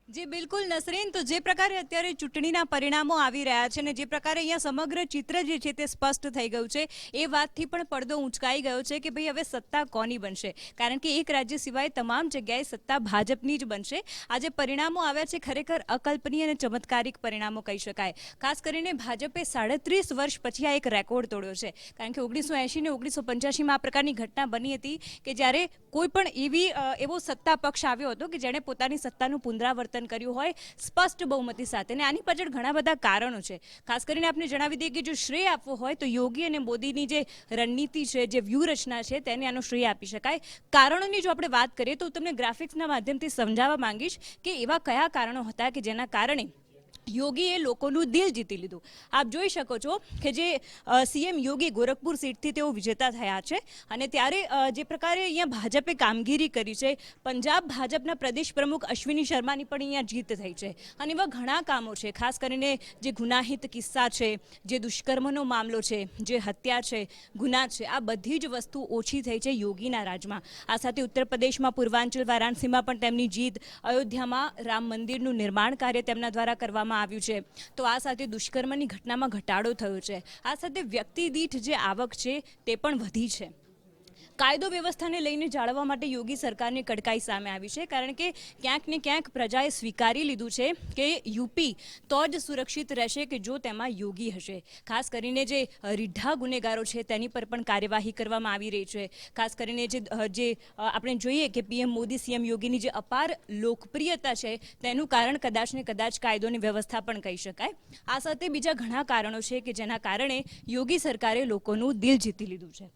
જી બિલકુલ નસરીન, તો જે પ્રકારે અત્યારે ચૂંટણીના પરિણામો આવી રહ્યા છે અને જે પ્રકારે અહીંયા સમગ્ર ચિત્ર જે છે તે સ્પષ્ટ થઈ ગયું છે, એ વાતથી પણ પડદો ઊંચકાઈ ગયો છે કે ભાઈ હવે સત્તા કોની બનશે, કારણ કે એક રાજ્ય સિવાય તમામ જગ્યાએ સત્તા ભાજપની જ બનશે. આજે પરિણામો આવ્યા છે ખરેખર અકલ્પનીય અને ચમત્કારિક પરિણામો કહી શકાય. ખાસ કરીને ભાજપે 37 વર્ષ પછી આ એક રેકોર્ડ તોડ્યો છે, કારણ કે 1980 ને 1985માં આ પ્રકારની ઘટના બની હતી કે જ્યારે કોઈ પણ એવો સત્તા પક્ષ આવ્યો હતો કે જેણે પોતાની સત્તાનું પુનરાવર્તન કર્યું હોય સ્પષ્ટ બહુમતી સાથે. અને આની પાછળ ઘણા બધા કારણો છે. ખાસ કરીને આપણે જણાવી દઈએ કે જો શ્રેય આપવો હોય તો યોગી અને મોદીની જે રણનીતિ છે, જે વ્યૂહરચના છે, તેને આનો શ્રેય આપી શકાય. કારણોની જો આપણે વાત કરીએ તો તમને ગ્રાફિક્સના માધ્યમથી સમજાવવા માંગીશ કે એવા કયા કારણો હતા કે જેના કારણે યોગીએ લોકોનું દિલ જીતી લીધું. આપ જોઈ શકો છો કે જે સીએમ યોગી ગોરખપુર સીટથી તેઓ વિજેતા થયા છે અને ત્યારે જે પ્રકારે અહીંયા ભાજપે કામગીરી કરી છે, પંજાબ ભાજપના પ્રદેશ પ્રમુખ અશ્વિની શર્માની પણ અહીંયા જીત થઈ છે અને એવા ઘણા કામો છે. ખાસ કરીને જે ગુનાહિત કિસ્સા છે, જે દુષ્કર્મનો મામલો છે, જે હત્યા છે, ગુના છે, આ બધી જ વસ્તુ ઓછી થઈ છે યોગીના રાજમાં. આ સાથે ઉત્તર પ્રદેશમાં પૂર્વાંચલ વારાણસીમાં પણ તેમની જીત, અયોધ્યામાં રામ મંદિરનું નિર્માણ કાર્ય તેમના દ્વારા કરવામાં આવ્યું છે. તો આ સાથે દુષ્કર્મની ઘટનામાં ઘટાડો થયો છે. આ સાથે વ્યક્તિ દીઠ જે આવક છે તે પણ વધી છે. કાયદો વ્યવસ્થાને લઈને જાળવવા માટે યોગી સરકારની કડકાઈ સામે આવી છે, કારણ કે ક્યાંક ને ક્યાંક પ્રજાએ સ્વીકારી લીધું છે કે યુપી તો જ સુરક્ષિત રહેશે કે જો તેમાં યોગી હશે. ખાસ કરીને જે રીઢા ગુનેગારો છે તેની પર પણ કાર્યવાહી કરવામાં આવી રહી છે. ખાસ કરીને જે આપણે જોઈએ કે પીએમ મોદી સીએમ યોગીની જે અપાર લોકપ્રિયતા છે તેનું કારણ કદાચ ને કદાચ કાયદોની વ્યવસ્થા પણ કહી શકાય. આ સાથે બીજા ઘણા કારણો છે કે જેના કારણે યોગી સરકારે લોકોનું દિલ જીતી લીધું છે.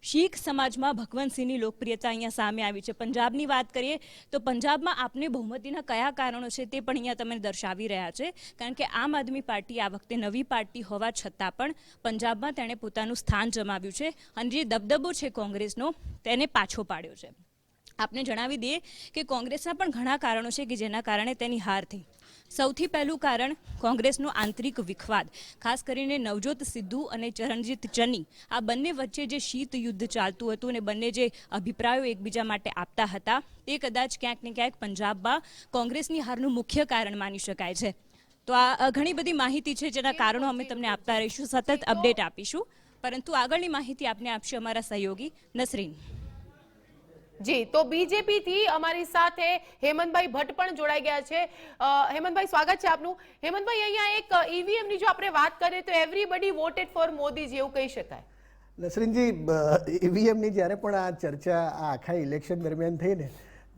શીખ સમાજમાં ભગવંતસિંહની લોકપ્રિયતા અહીંયા સામે આવી છે. પંજાબની વાત કરીએ તો પંજાબમાં આપને બહુમતીના કયા કારણો છે તે પણ અહીંયા તમે દર્શાવી રહ્યા છે, કારણ કે આમ આદમી પાર્ટી આ વખતે નવી પાર્ટી હોવા છતાં પણ પંજાબમાં તેણે પોતાનું સ્થાન જમાવ્યું છે અને જે દબદબો છે કોંગ્રેસનો તેને પાછો પાડ્યો છે. આપને જણાવી દઈએ કે કોંગ્રેસના પણ ઘણા કારણો છે કે જેના કારણે તેની હાર થઈ. સૌથી પહેલું કારણ કોંગ્રેસનો આંતરિક વિખવાદ. ખાસ કરીને નવજોત સિદ્ધુ અને ચરણજીત ચન્ની આ બંને વચ્ચે જે શીત યુદ્ધ ચાલતું હતું અને બંને જે અભિપ્રાયો એકબીજા માટે આપતા હતા તે કદાચ ક્યાંક ને ક્યાંક પંજાબમાં કોંગ્રેસની હારનું મુખ્ય કારણ માની શકાય છે. તો આ ઘણી બધી માહિતી છે જેના કારણો અમે તમને આપતા રહીશું, સતત અપડેટ આપીશું, પરંતુ આગળની માહિતી આપને આપશે અમારા સહયોગી નસરીન. જી, તો બીજેપી થી અમારી સાથે હેમંતભાઈ ભટ્ટ પણ જોડાઈ ગયા છે. હેમંતભાઈ, સ્વાગત છે આપનું. હેમંતભાઈ, અહીંયા એક ઈવીએમ ની જો આપણે વાત કરીએ તો એવરીબડી વોટેડ ફોર મોદીજી એવું કહી શકાય. નસરીનજી, ઈવીએમની જ્યારે પણ આ ચર્ચા આ આખા ઇલેક્શન દરમિયાન થઈ ને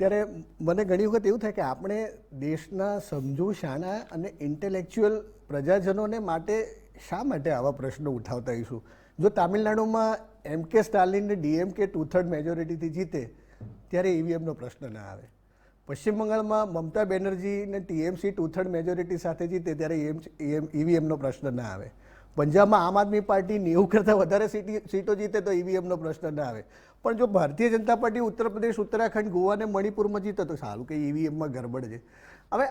ત્યારે મને ઘણી વખત એવું થાય કે આપણે દેશના સમજુ શાણા અને ઇન્ટેલેક્ચ્યુઅલ પ્રજાજનોને માટે શા માટે આવા પ્રશ્નો ઉઠાવતા હોઈશું. જો તામિલનાડુમાં એમકે સ્ટાલિન ડીએમકે 2/3 મેજોરિટીથી જીતે ત્યારે ઈવીએમનો પ્રશ્ન ના આવે. પશ્ચિમ બંગાળમાં મમતા બેનર્જીને ટીએમસી 2/3 મેજોરિટી સાથે જીતે ત્યારે ઈવીએમનો પ્રશ્ન ના આવે. પંજાબમાં આમ આદમી પાર્ટી 90 કરતાં વધારે સીટો જીતે તો ઈવીએમનો પ્રશ્ન ના આવે. પણ જો ભારતીય જનતા પાર્ટી ઉત્તર પ્રદેશ, ઉત્તરાખંડ, ગોવા અને મણિપુરમાં જીતે તો સારું કે ઈવીએમમાં ગરબડ છે. હવે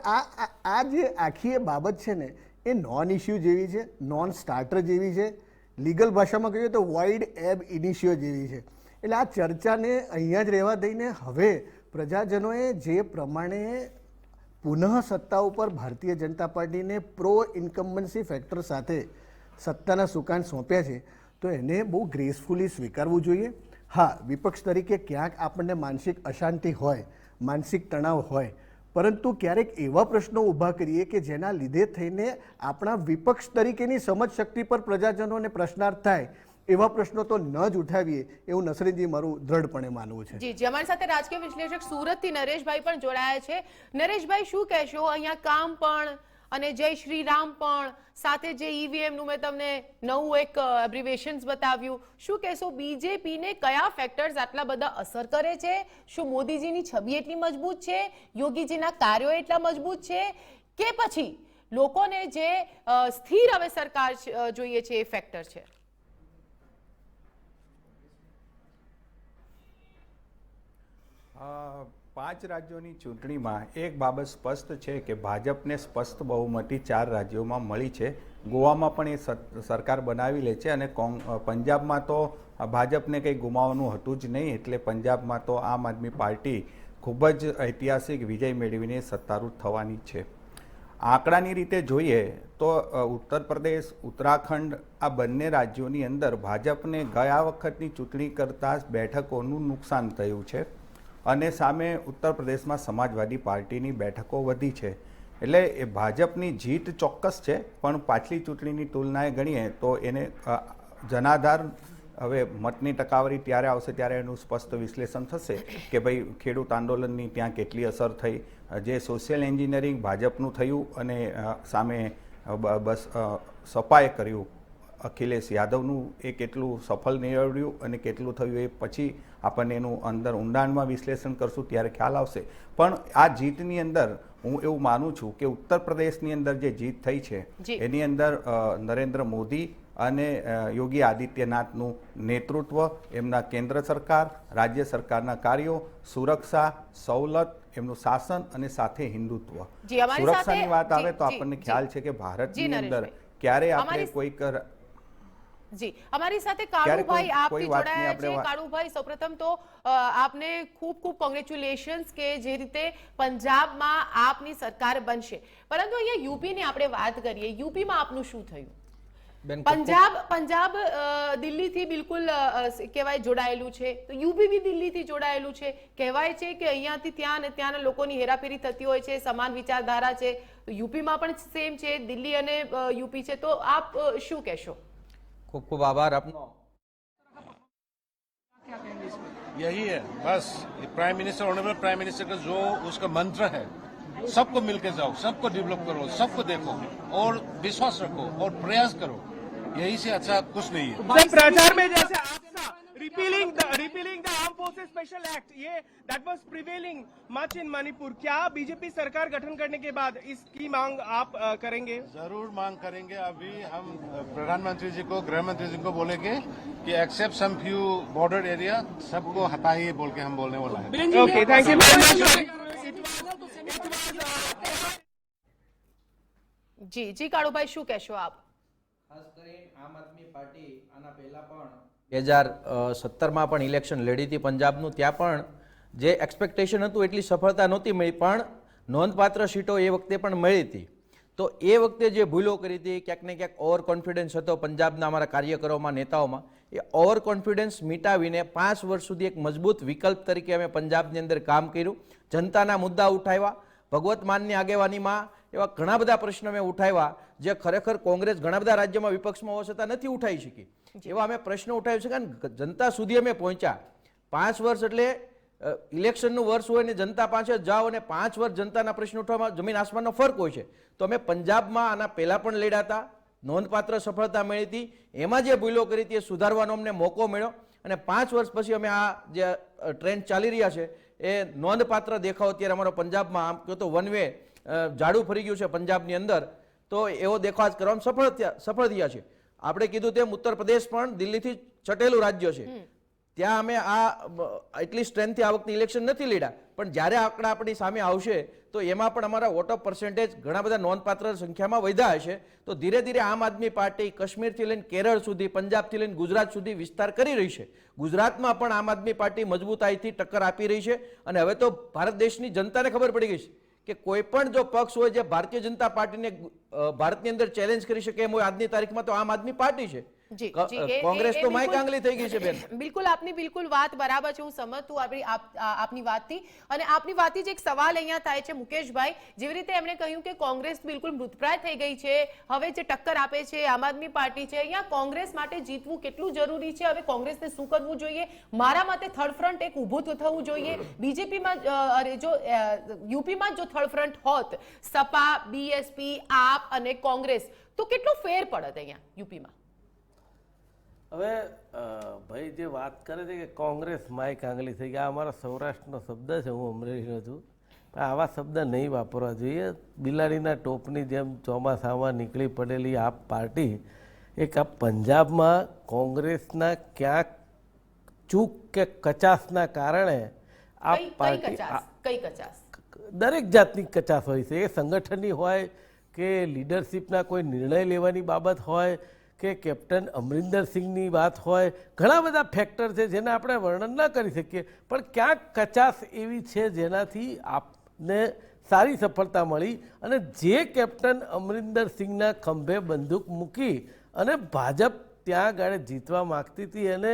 આ જે આખી બાબત છે ને એ નોન ઇસ્યુ જેવી છે, નોન સ્ટાર્ટર જેવી છે, લીગલ ભાષામાં કહીએ તો વોઇડ એબ ઇનિશિયો જેવી છે. એટલે આ ચર્ચાને અહીંયા જ રહેવા દઈને હવે પ્રજાજનોએ જે પ્રમાણે પુનઃ સત્તા ઉપર ભારતીય જનતા પાર્ટીને પ્રો ઇન્કમ્બન્સી ફેક્ટર સાથે સત્તાના સુકાન સોંપ્યા છે તો એને બહુ ગ્રેસફુલી સ્વીકારવું જોઈએ. હા, વિપક્ષ તરીકે ક્યાંક આપણને માનસિક અશાંતિ હોય, માનસિક તણાવ હોય, પરંતુ ક્યારેક એવા પ્રશ્નો ઊભા કરીએ કે જેના લીધે થઈને આપણા વિપક્ષ તરીકેની સમજ શક્તિ પર પ્રજાજનોને પ્રશ્નાર્થ થાય એવા પ્રશ્નો તો ન જ ઉઠાવીએ એવું નસરીનજી મારું દ્રઢપણે માનવું છે. જી, અમારી સાથે રાજકીય વિશ્લેષક સુરતથી નરેશભાઈ પણ જોડાયા છે. નરેશભાઈ, શું કહેશો? અહીંયા કામ પણ અને જય શ્રી રામ પણ સાથે જે ઈવીએમ નું મેં તમને નવું એક એબ્રિવેશન્સ બતાવ્યું, શું કહેશો બીજેપીને કયા ફેક્ટર્સ આટલા બધા અસર કરે છે? શું મોદીજીની છબી એટલી મજબૂત છે, યોગીજીના કાર્યો એટલા મજબૂત છે, કે પછી લોકોને જે સ્થિર હવે સરકાર જોઈએ છે એ ફેક્ટર છે? પાંચ રાજ્યોની ચૂંટણીમાં એક બાબત સ્પષ્ટ છે કે ભાજપને સ્પષ્ટ બહુમતી 4 રાજ્યોમાં મળી છે ગોવામાં પણ એ સરકાર બનાવી લે છે અને પંજાબમાં તો ભાજપને કંઈ ગુમાવવાનું હતું જ નહીં, એટલે પંજાબમાં તો આમ આદમી પાર્ટી ખૂબ જ ઐતિહાસિક વિજય મેળવીને સત્તારૂઢ થવાની છે. આંકડાની રીતે જોઈએ તો ઉત્તર પ્રદેશ, ઉત્તરાખંડ આ બંને રાજ્યોની અંદર ભાજપને ગયા વખતની ચૂંટણી કરતાં બેઠકોનું નુકસાન થયું છે અને સામે ઉત્તર પ્રદેશમાં સમાજવાદી પાર્ટીની બેઠકો વધી છે. એટલે એ ભાજપની જીત ચોક્કસ છે, પણ પાછલી ચૂંટણીની તુલનાએ ગણીએ તો એને જનાધાર હવે મતની ટકાવારી ત્યારે આવશે ત્યારે એનું સ્પષ્ટ વિશ્લેષણ થશે કે ભાઈ ખેડૂત આંદોલનની ત્યાં કેટલી અસર થઈ, જે સોશિયલ એન્જિનિયરિંગ ભાજપનું થયું અને સામે બસ સપાએ કર્યું અખિલેશ યાદવનું એ કેટલું સફળ નીવડ્યું અને કેટલું થયું એ પછી આપણને એનું અંદર ઊંડાણમાં વિશ્લેષણ કરશું ત્યારે ખ્યાલ આવશે. પણ આ જીતની અંદર હું એવું માનું છું કે ઉત્તર પ્રદેશની અંદર જે જીત થઈ છે એની અંદર નરેન્દ્ર મોદી અને યોગી આદિત્યનાથનું નેતૃત્વ, એમના કેન્દ્ર સરકાર, રાજ્ય સરકારના કાર્યો, સુરક્ષા, સવલત, એમનું શાસન અને સાથે હિન્દુત્વ. સુરક્ષાની વાત આવે તો આપણને ખ્યાલ છે કે ભારતની અંદર ક્યારે આપણે કોઈક જી અમારી સાથે કાળુભાઈ આપથી જોડાયા છે. કાળુભાઈ, સૌપ્રથમ તો આપને ખૂબ ખૂબ કોંગ્રેચ્યુલેશન્સ કે જે રીતે પંજાબમાં આપની સરકાર બનશે, પરંતુ અહીંયા યુપીની આપણે વાત કરીએ, યુપીમાં આપનું શું થયું? પંજાબ દિલ્હીથી બિલકુલ કહેવાય જોડાયેલું છે, તો યુપી બી દિલ્હીથી જોડાયેલું છે. કહેવાય છે કે અહીંયાથી ત્યાં અને ત્યાંના લોકોની હેરાફેરી થતી હોય છે, સમાન વિચારધારા છે, તો યુપીમાં પણ સેમ છે, દિલ્હી અને યુપી છે, તો આપ શું કહેશો? खूब खूब आभार अपनो. यही है बस, prime minister, honourable prime minister का जो उसका मंत्र है, सबको मिलकर जाओ, सबको डेवलप करो, सबको देखो और विश्वास रखो और प्रयास करो, यही से अच्छा कुछ नहीं है. प्रचार में जैसे आपका repealing the armed forces special act, ये that was prevailing much in Manipur, क्या बीजेपी सरकार गठन करने के बाद इसकी मांग आप करेंगे? जरूर मांग करेंगे. अभी हम प्रधानमंत्री जी को, गृह मंत्री जी को बोलेंगे कि except some few border area सबको हटाइए बोल के हम बोलने वाला है. Okay, thank you very much. જી જી કાળુભાઈ, શું કહેશો આપ? ખાસ કરીને આમ આદમી પાર્ટી આના પહેલા પણ 2017માં પણ ઇલેક્શન લડી હતી પંજાબનું, ત્યાં પણ જે એક્સપેક્ટેશન હતું એટલી સફળતા નહોતી મળી, પણ નોંધપાત્ર સીટો એ વખતે પણ મળી હતી. તો એ વખતે જે ભૂલો કરી હતી, ક્યાંક ને ક્યાંક ઓવર કોન્ફિડન્સ હતો પંજાબના અમારા કાર્યકરોમાં, નેતાઓમાં, એ ઓવર કોન્ફિડન્સ મિટાવીને 5 વર્ષ સુધી એક મજબૂત વિકલ્પ તરીકે અમે પંજાબની અંદર કામ કર્યું, જનતાના મુદ્દા ઉઠાવ્યા, ભગવત માનની આગેવાનીમાં એવા ઘણા બધા પ્રશ્નો મેં ઉઠાવ્યા જે ખરેખર કોંગ્રેસ ઘણા બધા રાજ્યોમાં વિપક્ષમાં હોવા છતાં નથી ઉઠાવી શકી, એવા અમે પ્રશ્નો ઉઠાવી શક્યા અને જનતા સુધી અમે પહોંચ્યા. 5 વર્ષ એટલે ઇલેક્શનનું વર્ષ હોય ને જનતા પાસે જાઓ અને 5 વર્ષ જનતાના પ્રશ્નો ઉઠાવવામાં જમીન આસમાનનો ફરક હોય છે. તો અમે પંજાબમાં આના પહેલા પણ લડ્યા હતા, નોંધપાત્ર સફળતા મળી હતી, એમાં જે ભૂલો કરી હતી એ સુધારવાનો અમને મોકો મળ્યો અને 5 વર્ષ પછી અમે આ જે ટ્રેન્ડ ચાલી રહ્યા છે એ નોંધપાત્ર દેખાવ અત્યારે અમારો પંજાબમાં, આમ કહો તો વન વે જાડું ફરી ગયું છે પંજાબની અંદર, તો એવો દેખાવ કરવામાં સફળ થયા છે. આપણે કીધું તેમ ઉત્તર પ્રદેશ પણ દિલ્હીથી છટેલું રાજ્ય છે, ત્યાં અમે આ એટલી સ્ટ્રેન્થથી આ વખતે ઇલેક્શન નથી લડ્યા, પણ જ્યારે આંકડા આપણી સામે આવશે તો એમાં પણ અમારા વોટ ઓફ પર્સન્ટેજ ઘણા બધા નોંધપાત્ર સંખ્યામાં વધ્યા હશે. તો ધીરે ધીરે આમ આદમી પાર્ટી કાશ્મીરથી લઈને કેરળ સુધી, પંજાબથી લઈને ગુજરાત સુધી વિસ્તાર કરી રહી છે. ગુજરાતમાં પણ આમ આદમી પાર્ટી મજબૂતાઈથી ટક્કર આપી રહી છે અને હવે તો ભારત દેશની જનતાને ખબર પડી ગઈ છે કે કોઈ પણ જો પક્ષ હોય જે ભારતીય જનતા પાર્ટીને ભારતની અંદર ચેલેન્જ કરી શકે એમ હોય આજની તારીખમાં તો આમ આદમી પાર્ટી છે. કોંગ્રેસ તો માય કાંગલી થઈ ગઈ છે બેન. બિલકુલ આપની બિલકુલ વાત બરાબર છે, હું સમજ છું આપની વાતથી. અને આપની વાતથી જ એક સવાલ અહીંયા થાય છે મુકેશભાઈ, જેવી રીતે એમણે કહ્યું કે કોંગ્રેસ બિલકુલ મૃતપ્રાય થઈ ગઈ છે, હવે જે ટક્કર આપે છે આમ આદમી પાર્ટી છે, અહીંયા કોંગ્રેસ માટે જીતવું કેટલું જરૂરી છે, હવે કોંગ્રેસને શું કરવું જોઈએ? મારા મતે થર્ડ ફ્રન્ટ એક ઊભું થવું જોઈએ. બીજેપીમાં જો યુપીમાં જો થર્ડ ફ્રન્ટ હોત, સપા, બીએસપી, આપ અને કોંગ્રેસ, તો કેટલો ફેર પડત અહીંયા યુપીમાં? હવે ભાઈ જે વાત કરે છે કે કોંગ્રેસ માય કાંગલી થઈ ગયા, અમારા સૌરાષ્ટ્રનો શબ્દ છે, હું અમરેલીનો છું, આવા શબ્દ નહીં વાપરવા જોઈએ. બિલાડીના ટોપની જેમ ચોમાસામાં નીકળી પડેલી આ પાર્ટી એક આ પંજાબમાં કોંગ્રેસના ક્યાંક ચૂક કે કચાશના કારણે આ પાર્ટી, કઈ કચાશ? દરેક જાતની કચાશ હોય છે, એ સંગઠનની હોય, કે લીડરશિપના કોઈ નિર્ણય લેવાની બાબત હોય કે કેપ્ટન અમરિંદર સિંહની વાત હોય, ઘણા બધા ફેક્ટર છે જેને આપણે વર્ણન ન કરી શકીએ, પણ ક્યાંક કચાશ એવી છે જેનાથી આપને સારી સફળતા મળી અને જે કેપ્ટન અમરિંદર સિંહના ખંભે બંદૂક મૂકી અને ભાજપ ત્યાં આગળ જીતવા માગતી હતી અને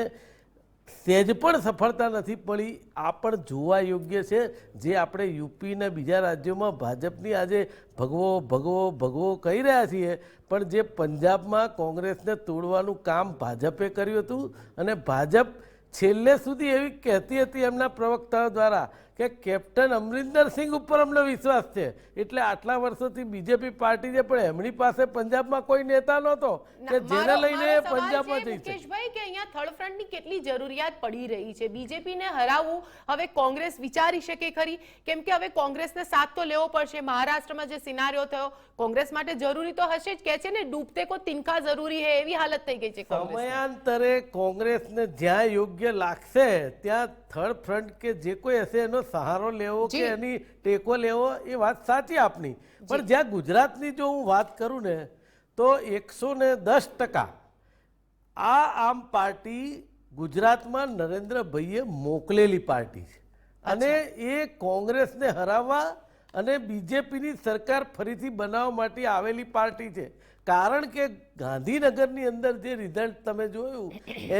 સહેજ પણ સફળતા નથી પડી, આ પણ જોવા યોગ્ય છે. જે આપણે યુપીના બીજા રાજ્યોમાં ભાજપની આજે ભગવો ભગવો ભગવો કહી રહ્યા છીએ, પણ જે પંજાબમાં કોંગ્રેસને તોડવાનું કામ ભાજપે કર્યું હતું અને ભાજપ છેલ્લે સુધી એવી કહેતી હતી એમના પ્રવક્તાઓ દ્વારા કે કેપ્ટન અમરિંદર સિંહ ઉપર અમને વિશ્વાસ છે, એટલે આટલા વર્ષોથી બીજેપી પાર્ટી છે પણ એમની પાસે પંજાબમાં કોઈ નેતા નહોતો કે જેને લઈને પંજાબમાં જઈ શકે. મુકેશભાઈ કે અહીંયા થર્ડ ફ્રન્ટની કેટલી જરૂરિયાત પડી રહી છે? બીજેપીને હરાવવું હવે કોંગ્રેસ વિચારી શકે ખરી? કેમ કે હવે કોંગ્રેસને સાથ તો લેવો પડશે. મહારાષ્ટ્રમાં જે સિનારીઓ થયો કોંગ્રેસ માટે જરૂરી તો હશે જ, કહે છે ને ડૂબતે કો તિનકા જરૂરી હે, એવી હાલત થઈ ગઈ છે. સમયાંતરે કોંગ્રેસને જ્યાં યોગ્ય લાગશે ત્યાં થર્ડ ફ્રન્ટ કે જે કોઈ હશે એનો સહારો લેવો કે એની ટેકો લેવો, એ વાત સાચી આપની. પણ જ્યાં ગુજરાતની જો હું વાત કરું ને તો 110% આ આમ પાર્ટી ગુજરાતમાં નરેન્દ્રભાઈએ મોકલેલી પાર્ટી છે અને એ કોંગ્રેસને હરાવવા અને બીજેપીની સરકાર ફરીથી બનાવવા માટે આવેલી પાર્ટી છે. કારણ કે ગાંધીનગરની અંદર જે રિઝલ્ટ તમે જોયું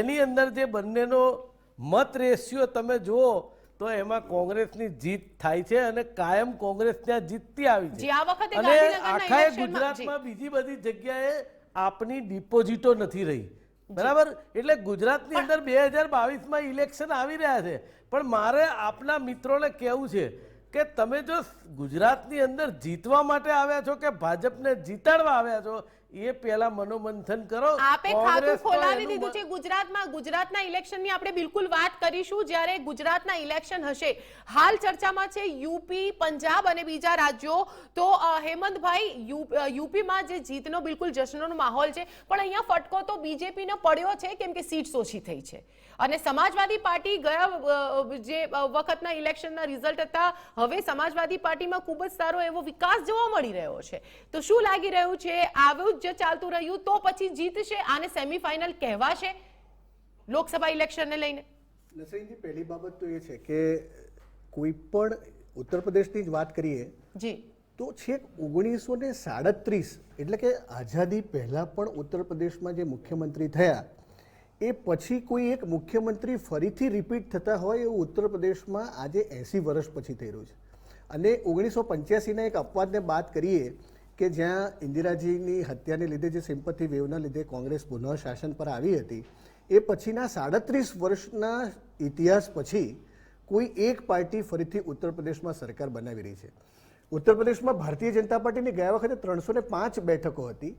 એની અંદર જે બંનેનો મત રેશિયો તમે જુઓ તો એમાં કોંગ્રેસની જીત થાય છે અને કાયમ કોંગ્રેસ ત્યાં જીતતી આવી છે. અને આખા ગુજરાતમાં બીજી બધી જગ્યાએ આપની ડિપોઝિટો નથી રહી, બરાબર? એટલે ગુજરાતની અંદર 2022માં ઇલેક્શન આવી રહ્યા છે, પણ મારે આપના મિત્રોને કહેવું છે કે તમે જો ગુજરાતની અંદર જીતવા માટે આવ્યા છો કે ભાજપને જીતાડવા આવ્યા છો એ પહેલા મનોમંથન કરો. આપે ખાતું ખોલાવી દીધું છે ગુજરાતમાં. ગુજરાતના ઇલેક્શનની આપણે બિલકુલ વાત કરીશું જ્યારે ગુજરાતના ઇલેક્શન હશે. હાલ ચર્ચામાં છે યુપી, પંજાબ અને બીજા રાજ્યો. તો હેમંતભાઈ, યુપીમાં જે જીતનો બિલકુલ જશ્નનો માહોલ છે, પણ અહીંયા ફટકો તો બીજેપીનો પડ્યો છે કેમ કે સીટ્સ ઓછી થઈ છે અને સમાજવાદી પાર્ટી ગયા જે વખતના ઇલેક્શનના રિઝલ્ટ હતા, હવે સમાજવાદી પાર્ટીમાં ખૂબ જ સારો એવો વિકાસ જોવા મળી રહ્યો છે. તો શું લાગી રહ્યું છે? આવું જ ચાલતું રહ્યું તો પછી જીતશે? આને સેમીફાઇનલ કહેવાશે લોકસભા ઇલેક્શનને લઈને? નસરીનજી, પહેલી બાબત તો એ છે કે કોઈ પણ ઉત્તર પ્રદેશની જ વાત કરીએ જી તો છેક 1937 એટલે કે આઝાદી પહેલા પણ ઉત્તર પ્રદેશમાં જે મુખ્યમંત્રી થયા એ પછી કોઈ એક મુખ્યમંત્રી ફરીથી રિપીટ થતા હોય એવું ઉત્તર પ્રદેશમાં આજે 80 વર્ષ પછી થઈ રહ્યું છે. અને 1985ના એક અપવાદને બાદ કરીએ કે જ્યાં ઇન્દિરાજીની હત્યાને લીધે જે સિમ્પથી વેવના લીધે કોંગ્રેસ પુનઃ શાસન પર આવી હતી, એ પછીના 37 વર્ષના ઇતિહાસ પછી કોઈ એક પાર્ટી ફરીથી ઉત્તર પ્રદેશમાં સરકાર બનાવી રહી છે. ઉત્તર પ્રદેશમાં ભારતીય જનતા પાર્ટીની ગયા વખતે 305 બેઠકો હતી.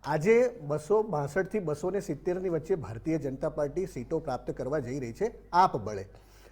આજે 262 થી 270ની વચ્ચે ભારતીય જનતા પાર્ટી સીટો પ્રાપ્ત કરવા જઈ રહી છે આપ બળે,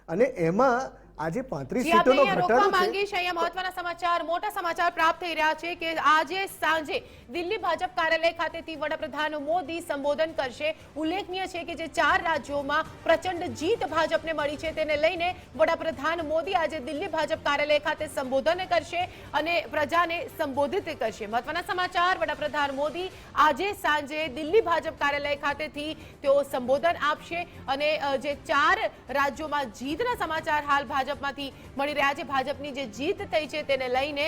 અને એમાં આજે 35 સીટોનો ઘટાડો છે. અહીંયા મહત્વના સમાચાર, મોટા સમાચાર પ્રાપ્ત થઈ રહ્યા છે કે આજે સાંજે દિલ્હી ભાજપ કાર્યાલય ખાતેથી વડાપ્રધાન મોદી સંબોધન કરશે. ઉલ્લેખનીય છે કે જે 4 રાજ્યોમાં પ્રચંડ જીત ભાજપને મળી છે તેને લઈને વડાપ્રધાન મોદી આજે દિલ્હી ભાજપ કાર્યાલય ખાતે સંબોધન કરશે અને પ્રજાને સંબોધિત કરશે. મહત્વના સમાચાર, વડાપ્રધાન મોદી આજે સાંજે દિલ્હી ભાજપ કાર્યાલય ખાતેથી તેઓ સંબોધન આપશે અને જે 4 રાજ્યોમાં જીતના સમાચાર હાલ ભાજપમાંથી મળી રહ્યા છે. ભાજપની જે જીત થઈ છે તેને લઈને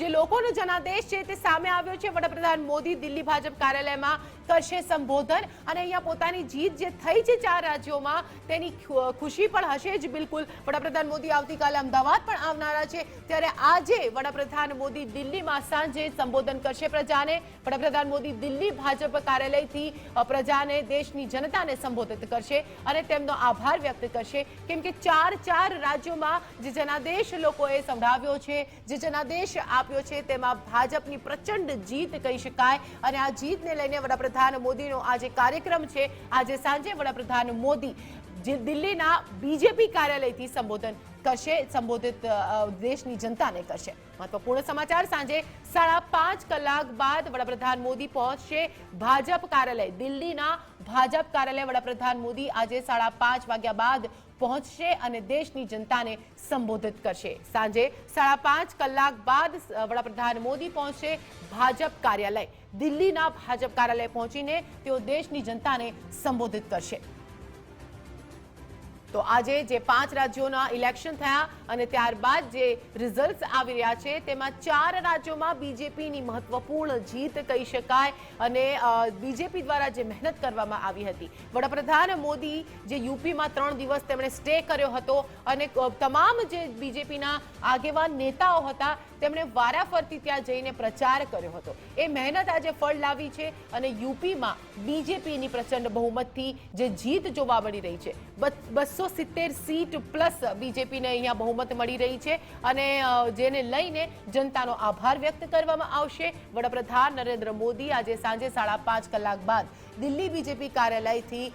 જે લોકોનો જનાદેશ છે તે સામે આવ્યો છે. વડાપ્રધાન મોદી દિલ્હી ભાજપ કાર્યાલયમાં કરશે સંબોધન અને અહીંયા પોતાની જીત જે થઈ છે 4 રાજ્યોમાં તેની ખુશી પણ હશે જ. બિલકુલ વડાપ્રધાન મોદી આવતીકાલે અમદાવાદ પણ આવનારા છે, ત્યારે આજે વડાપ્રધાન મોદી દિલ્હીમાં સાંજે સંબોધન કરશે પ્રજાને. વડાપ્રધાન મોદી દિલ્હી ભાજપ કાર્યાલયથી પ્રજાને, દેશની જનતાને સંબોધિત કરશે અને તેમનો આભાર વ્યક્ત કરશે કેમ કે 4 રાજ્યોમાં જે જનાદેશ લોકોએ સંભળાવ્યો છે, જે જનાદેશ આપ્યો છે તેમાં ભાજપની પ્રચંડ જીત કહી શકાય. અને આ જીતને લઈને વડાપ્રધાન મોદીનો આ જે કાર્યક્રમ છે, આજે સાંજે વડાપ્રધાન મોદી દિલ્હીના બીજેપી કાર્યાલયથી સંબોધન કરશે, સંબોધિત દેશની જનતાને કરશે। મહત્વપૂર્ણ સમાચાર, સાંજે 5:30 કલાક બાદ વડાપ્રધાન મોદી પહોંચશે ભાજપ કાર્યાલય। દિલ્હીના ભાજપ કાર્યાલય વડાપ્રધાન મોદી આજે 5:30 વાગ્યા બાદ પહોંચશે અને દેશની જનતાને સંબોધિત કરશે। સાંજે 5:30 કલાક બાદ વડાપ્રધાન મોદી પહોંચશે ભાજપ કાર્યાલય। દિલ્હીના ભાજપ કાર્યાલય પહોંચીને તેઓ દેશની જનતાને સંબોધિત કરશે। તો આજે જે 5 રાજ્યોના ઇલેક્શન થયા અને ત્યારબાદ જે રિઝલ્ટ્સ આવી રહ્યા છે તેમાં 4 રાજ્યોમાં બીજેપીની મહત્વપૂર્ણ જીત કહી શકાય અને બીજેપી દ્વારા જે મહેનત કરવામાં આવી હતી। વડાપ્રધાન મોદી જે યુપીમાં 3 દિવસ તેમણે સ્ટે કર્યો હતો અને તમામ જે બીજેપીના આગેવાન નેતાઓ હતા તેમણે વારાફરતી ત્યાં જઈને પ્રચાર કર્યો હતો। એ મહેનત આજે ફળ લાવી છે અને યુપીમાં બીજેપીની પ્રચંડ બહુમતથી જે જીત જોવા મળી રહી છે। 270 સીટ પ્લસ બીજેપીને અહીંયા બહુમત મળી રહી છે અને જેને લઈને જનતાનો આભાર વ્યક્ત કરવામાં આવશે। વડાપ્રધાન નરેન્દ્ર મોદી આજે સાંજે 5:30 કલાક બાદ દિલ્હી બીજેપી કાર્યાલયથી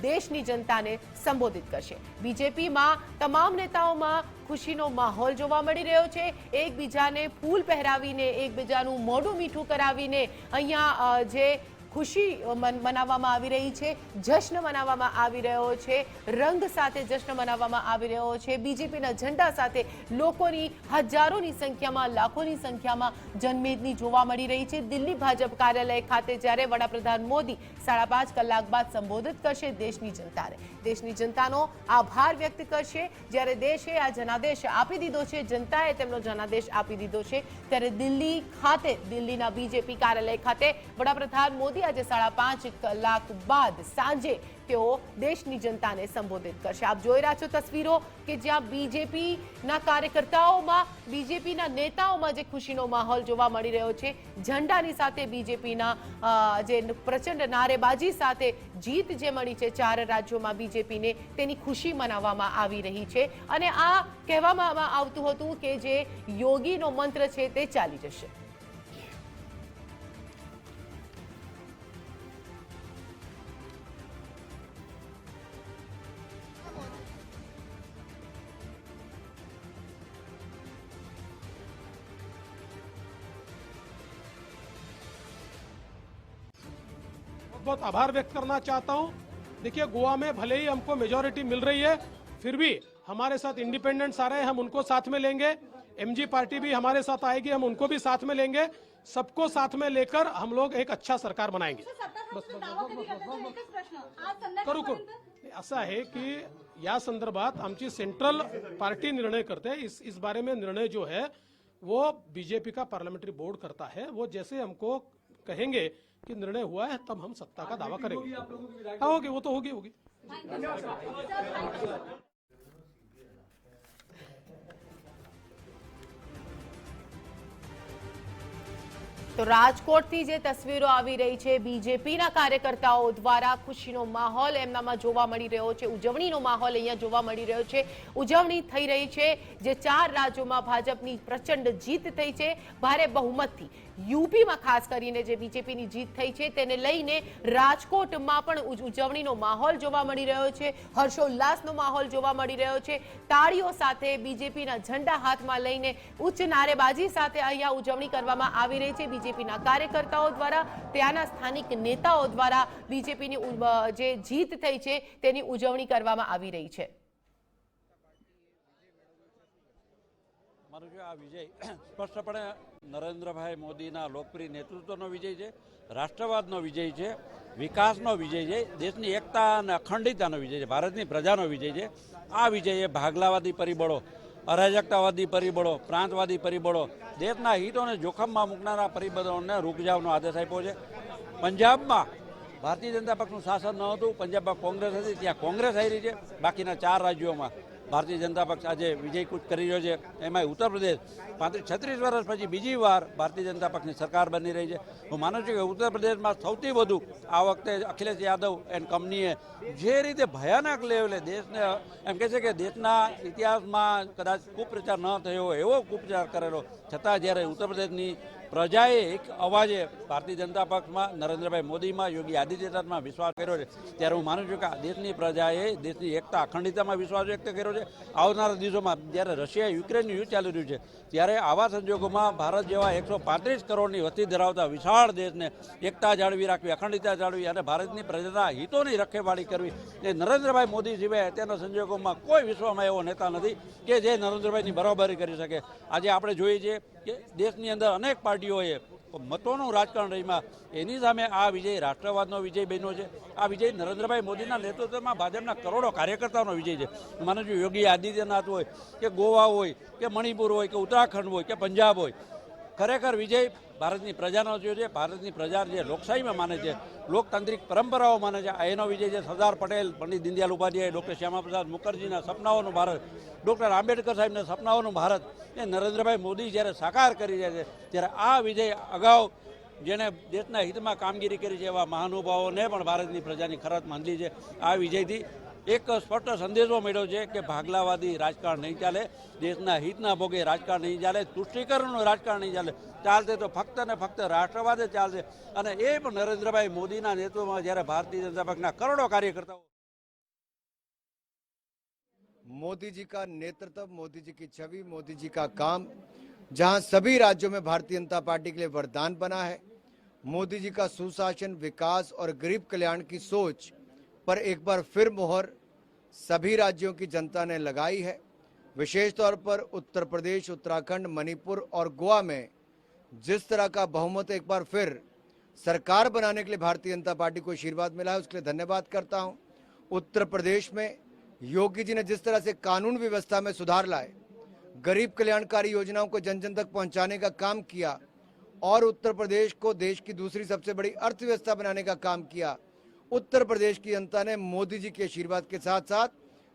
દેશની જનતાને સંબોધિત કરશે। બીજેપીમાં તમામ નેતાઓમાં ખુશીનો માહોલ જોવા મળી રહ્યો છે। એકબીજાને ફૂલ પહેરાવીને, એકબીજાનું મોઢું મીઠું કરાવીને અહીંયા જે ખુશી મનાવવામાં આવી રહી છે, જશ્ન મનાવવામાં આવી રહ્યો છે, રંગ સાથે જશ્ન મનાવવામાં આવી રહ્યો છે। બીજેપીના ઝંડા સાથે લોકોની હજારોની સંખ્યામાં, લાખોની સંખ્યામાં જનમેદની જોવા મળી રહી છે। દિલ્હી ભાજપ કાર્યાલય ખાતે જ્યારે વડાપ્રધાન મોદી 5:30 કલાક બાદ સંબોધિત કરશે દેશની જનતાને, દેશની જનતાનો આભાર વ્યક્ત કરશે। જ્યારે દેશે આ જનાદેશ આપી દીધો છે, જનતાએ તેમનો જનાદેશ આપી દીધો છે, ત્યારે દિલ્હી ખાતે, દિલ્હીના બીજેપી કાર્યાલય ખાતે વડાપ્રધાન મોદી આજે 5:30 કલાક બાદ સાંજે તેઓ દેશની જનતાને સંબોધિત કરશે। આપ જોઈ રહ્યા છો તસવીરો કે જ્યાં બીજેપીના કાર્યકર્તાઓમાં, બીજેપીના નેતાઓમાં જે ખુશીનો માહોલ જોવા મળી રહ્યો છે। ઝંડાની સાથે બીજેપીના જે પ્રચંડ નારેબાજી સાથે જીત જે મળી છે 4 રાજ્યોમાં બીજેપીને, તેની ખુશી મનાવવામાં આવી રહી છે અને આ કહેવામાં આવતું હતું કે જે યોગીનો મંત્ર છે તે ચાલી જશે। बहुत आभार व्यक्त करना चाहता हूं। देखिए, गोवा में भले ही हमको मेजॉरिटी मिल रही है, फिर भी हमारे साथ इंडिपेंडेंट्स आ रहे हैं, हम उनको साथ में लेंगे। एमजी पार्टी भी हमारे साथ आएगी, हम उनको भी साथ में लेंगे। सबको साथ में लेकर हम लोग एक अच्छा सरकार बनाएंगे। करू ऐसा है कि या संदर्भात आमची सेंट्रल पार्टी निर्णय करते हैं। इस बारे में निर्णय जो है वो बीजेपी का पार्लियामेंट्री बोर्ड करता है। वो जैसे हमको कहेंगे कि निर्णय हुआ है तब हम सत्ता का दावा करेंगे। होगी, वो तो होगी। તો રાજકોટથી જે તસવીરો આવી રહી છે, બીજેપીના કાર્યકર્તાઓ દ્વારા ખુશીનો માહોલ એમનામાં જોવા મળી રહ્યો છે, ઉજવણીનો માહોલ અહીંયા જોવા મળી રહ્યો છે। ઉજવણી થઈ રહી છે જે 4 રાજ્યોમાં ભાજપની પ્રચંડ જીત થઈ છે ભારે બહુમતથી। યુપીમાં ખાસ કરીને જે બીજેપીની જીત થઈ છે તેને લઈને રાજકોટમાં પણ ઉજવણીનો માહોલ જોવા મળી રહ્યો છે, હર્ષોલ્લાસનો માહોલ જોવા મળી રહ્યો છે। તાળીઓ સાથે બીજેપીના ઝંડા હાથમાં લઈને ઉચ્ચ નારેબાજી સાથે અહીંયા ઉજવણી કરવામાં આવી રહી છે। બીજેપીના કાર્યકર્તાઓ દ્વારા, ત્યાંના સ્થાનિક નેતાઓ દ્વારા બીજેપીની જે જીત થઈ છે તેની ઉજવણી કરવામાં આવી રહી છે। મારું જો આ વિજય સ્પષ્ટપણે નરેન્દ્રભાઈ મોદીના લોકપ્રિય નેતૃત્વનો વિજય છે, રાષ્ટ્રવાદનો વિજય છે, વિકાસનો વિજય છે, દેશની એકતા અને અખંડિતતાનો વિજય છે, ભારતની પ્રજાનો વિજય છે। આ વિજયે ભાગલાવાદી પરિબળો, અરાજકતાવાદી પરિબળો, પ્રાંતવાદી પરિબળો, દેશના હિતોને જોખમમાં મૂકનારા પરિબળોને રૂકજાવનો આદેશ આપ્યો છે। પંજાબમાં ભારતીય જનતા પક્ષનું શાસન ન હતું, પંજાબમાં કોંગ્રેસ હતી, ત્યાં કોંગ્રેસ આવી રહી છે। બાકીના 4 રાજ્યોમાં ભારતીય જનતા પક્ષ આજે વિજય કૂચ કરી રહ્યો છે। એમાં ઉત્તર પ્રદેશ 35-36 વર્ષ પછી બીજી વાર ભારતીય જનતા પક્ષની સરકાર બની રહી છે। હું માનું છું કે ઉત્તર પ્રદેશમાં સૌથી વધુ આ વખતે અખિલેશ યાદવ એન્ડ કંપનીએ જે રીતે ભયાનક લેવલે દેશને એમ કહે છે કે દેશના ઇતિહાસમાં કદાચ કુપ્રચાર ન થયો હોય એવો કુપ્રચાર કરેલો, છતાં જ્યારે ઉત્તર પ્રદેશની પ્રજાએ એક અવાજે ભારતીય જનતા પક્ષમાં, નરેન્દ્રભાઈ મોદીમાં, યોગી આદિત્યનાથમાં વિશ્વાસ કર્યો છે, ત્યારે હું માનું છું કે આ દેશની પ્રજાએ દેશની એકતા અખંડિતતામાં વિશ્વાસ વ્યક્ત કર્યો છે. આવનારા દિવસોમાં જ્યારે રશિયા યુક્રેનનું યુદ્ધ ચાલી રહ્યું છે, ત્યારે આવા સંજોગોમાં ભારત જેવા 135 કરોડની વસ્તી ધરાવતા વિશાળ દેશને એકતા જાળવી રાખવી, અખંડિતતા જાળવી અને ભારતની પ્રજાના હિતોની રખેવાળી કરવી એ નરેન્દ્રભાઈ મોદી સિવાય અત્યારના સંજોગોમાં કોઈ વિશ્વમાં એવો નેતા નથી કે જે નરેન્દ્રભાઈની બરાબરી કરી શકે. આજે આપણે જોઈએ છીએ કે દેશની અંદર અનેક પાર્ટીઓએ મતોનું રાજકારણ રહીમાં એની સામે આ વિજય રાષ્ટ્રવાદનો વિજય બન્યો છે. આ વિજય નરેન્દ્રભાઈ મોદીના નેતૃત્વમાં ભાજપના કરોડો કાર્યકર્તાઓનો વિજય છે. માનું છું યોગી આદિત્યનાથ હોય કે ગોવા હોય કે મણિપુર હોય કે ઉત્તરાખંડ હોય કે પંજાબ હોય, ખરેખર વિજય ભારતની પ્રજાનો થયો છે. ભારતની પ્રજા જે લોકશાહીમાં માને છે, લોકતાંત્રિક પરંપરાઓ માને છે, એનો વિજય છે. સરદાર પટેલ, પંડિત દીનદયાળ ઉપાધ્યાય, ડૉક્ટર શ્યામાપ્રસાદ મુખર્જીના સપનાઓનું ભારત, ડૉક્ટર આંબેડકર સાહેબના સપનાઓનું ભારત એ નરેન્દ્રભાઈ મોદી જ્યારે સાકાર કરી રહ્યા છે, ત્યારે આ વિજય અગાઉ જેણે દેશના હિતમાં કામગીરી કરી છે એવા મહાનુભાવોને પણ ભારતની પ્રજાની ખરત માનલી છે. આ વિજયથી એક સ્પષ્ટ સંદેશો મળ્યો છે કે ભાગલાવાદી રાજકારણ નહીં ચાલે, દેશના હિતના ભોગે રાજકારણ નહીં ચાલે, તુષ્ટિકરણનું રાજકારણ નહીં ચાલે. ચાલશે તો ફક્ત ને ફક્ત રાષ્ટ્રવાદ જ ચાલશે. અને એ પણ નરેન્દ્રભાઈ મોદીના નેતૃત્વમાં જ્યારે ભારતીય જનતા પક્ષના કરોડો कार्यकर्ताओं मोदी जी का नेतृत्व, मोदी जी की छवि, मोदी जी का काम जहां सभी राज्यों में भारतीय जनता पार्टी के लिए वरदान बना है. मोदी जी का सुशासन, विकास और गरीब कल्याण की सोच पर एक बार फिर मोहर सभी राज्यों की जनता ने लगाई है. विशेष तौर पर उत्तर प्रदेश, उत्तराखंड, मणिपुर और गोवा में जिस तरह का बहुमत एक बार फिर सरकार बनाने के लिए भारतीय जनता पार्टी को आशीर्वाद मिला है, उसके लिए धन्यवाद करता हूं. उत्तर प्रदेश में योगी जी ने जिस तरह से कानून व्यवस्था में सुधार लाए, गरीब कल्याणकारी योजनाओं को जन जन तक पहुंचाने का काम किया और उत्तर प्रदेश को देश की दूसरी सबसे बड़ी अर्थव्यवस्था बनाने का काम किया. उत्तर प्रदेश की जनता ने मोदी जी के आशीर्वाद के साथ साथ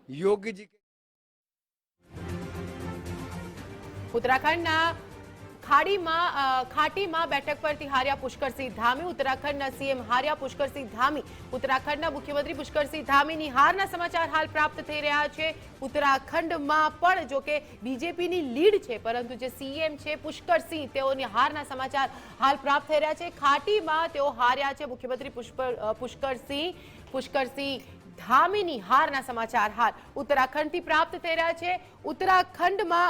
योगी जी के उत्तराखंडના ખાટીમાં બેઠક પરથી હાર્યા પુષ્કરસિંહ ધામી. ઉત્તરાખંડના સીએમ હાર્યા પુષ્કરસિંહ ધામી. ઉત્તરાખંડના મુખ્યમંત્રી પુષ્કરસિંહ ધામીની હારના સમાચાર હાલ પ્રાપ્ત થઈ રહ્યા છે. ઉત્તરાખંડમાં પણ જો કે બીજેપીની લીડ છે, પરંતુ જે સીએમ છે પુષ્કરસિંહ, તેઓની હારના સમાચાર હાલ પ્રાપ્ત થઈ રહ્યા છે. ખાટીમાં તેઓ હાર્યા છે. મુખ્યમંત્રી પુષ્કરસિંહ ધામીની હારના સમાચાર હાલ ઉત્તરાખંડથી પ્રાપ્ત થઈ રહ્યા છે. ઉત્તરાખંડમાં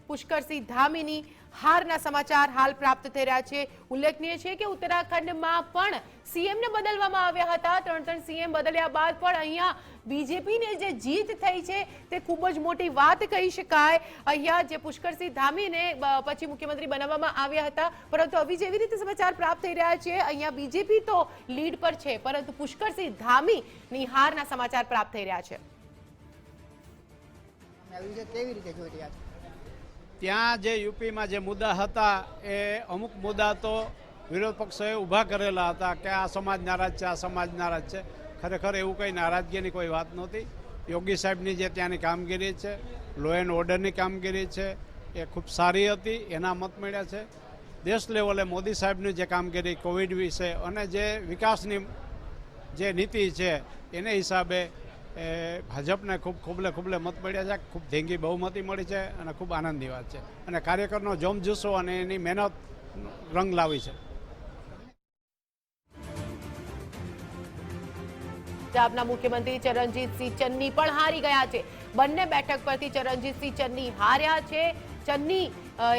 પુષ્કરસિંહ ધામીની હારના સમાચાર હાલ પ્રાપ્ત થઈ રહ્યા છે. ઉલ્લેખનીય છે કે ઉત્તરાખંડમાં પણ સીએમને બદલવામાં આવ્યા હતા. 3 સીએમ બદલ્યા બાદ પણ અહીંયા બીજેપીને જે જીત થઈ છે તે ખૂબ જ મોટી વાત કહી શકાય. અહીંયા જે પુષ્કરસિંહ ધામીને પછી મુખ્યમંત્રી બનાવવામાં આવ્યા હતા, પરંતુ હવે જેવી રીતે સમાચાર પ્રાપ્ત થઈ રહ્યા છે, અહીંયા બીજેપી તો લીડ પર છે, પરંતુ પુષ્કરસિંહ ધામીની હારના સમાચાર પ્રાપ્ત થઈ રહ્યા છે. કેવી રીતે જોઈ રહ્યા છે? ત્યાં જે યુપીમાં જે મુદ્દા હતા એ અમુક મુદ્દા તો વિરોધ પક્ષોએ ઊભા કરેલા હતા કે આ સમાજ નારાજ છે, આ સમાજ નારાજ છે. ખરેખર એવું કંઈ નારાજગીની કોઈ વાત નહોતી. યોગી સાહેબની જે ત્યાંની કામગીરી છે, લો એન્ડ ઓર્ડરની કામગીરી છે, એ ખૂબ સારી હતી, એના મત મળ્યા છે. દેશ લેવલે મોદી સાહેબની જે કામગીરી કોવિડ વિશે અને જે વિકાસની જે નીતિ છે એને હિસાબે ભાજપને ખૂબ ખુબલે મત મળ્યા છે. ખૂબ ધીંગી બહુમતી મળી છે અને ખૂબ આનંદની વાત છે. અને કાર્યકરનો જોમજુસ્સો અને એની મહેનત રંગ લાવી છે. પંજાબના મુખ્યમંત્રી ચરણજીતસિંહ ચન્ની પણ હારી ગયા છે. બંને બેઠક પરથી ચરણજીતસિંહ ચન્ની હાર્યા છે. ચન્ની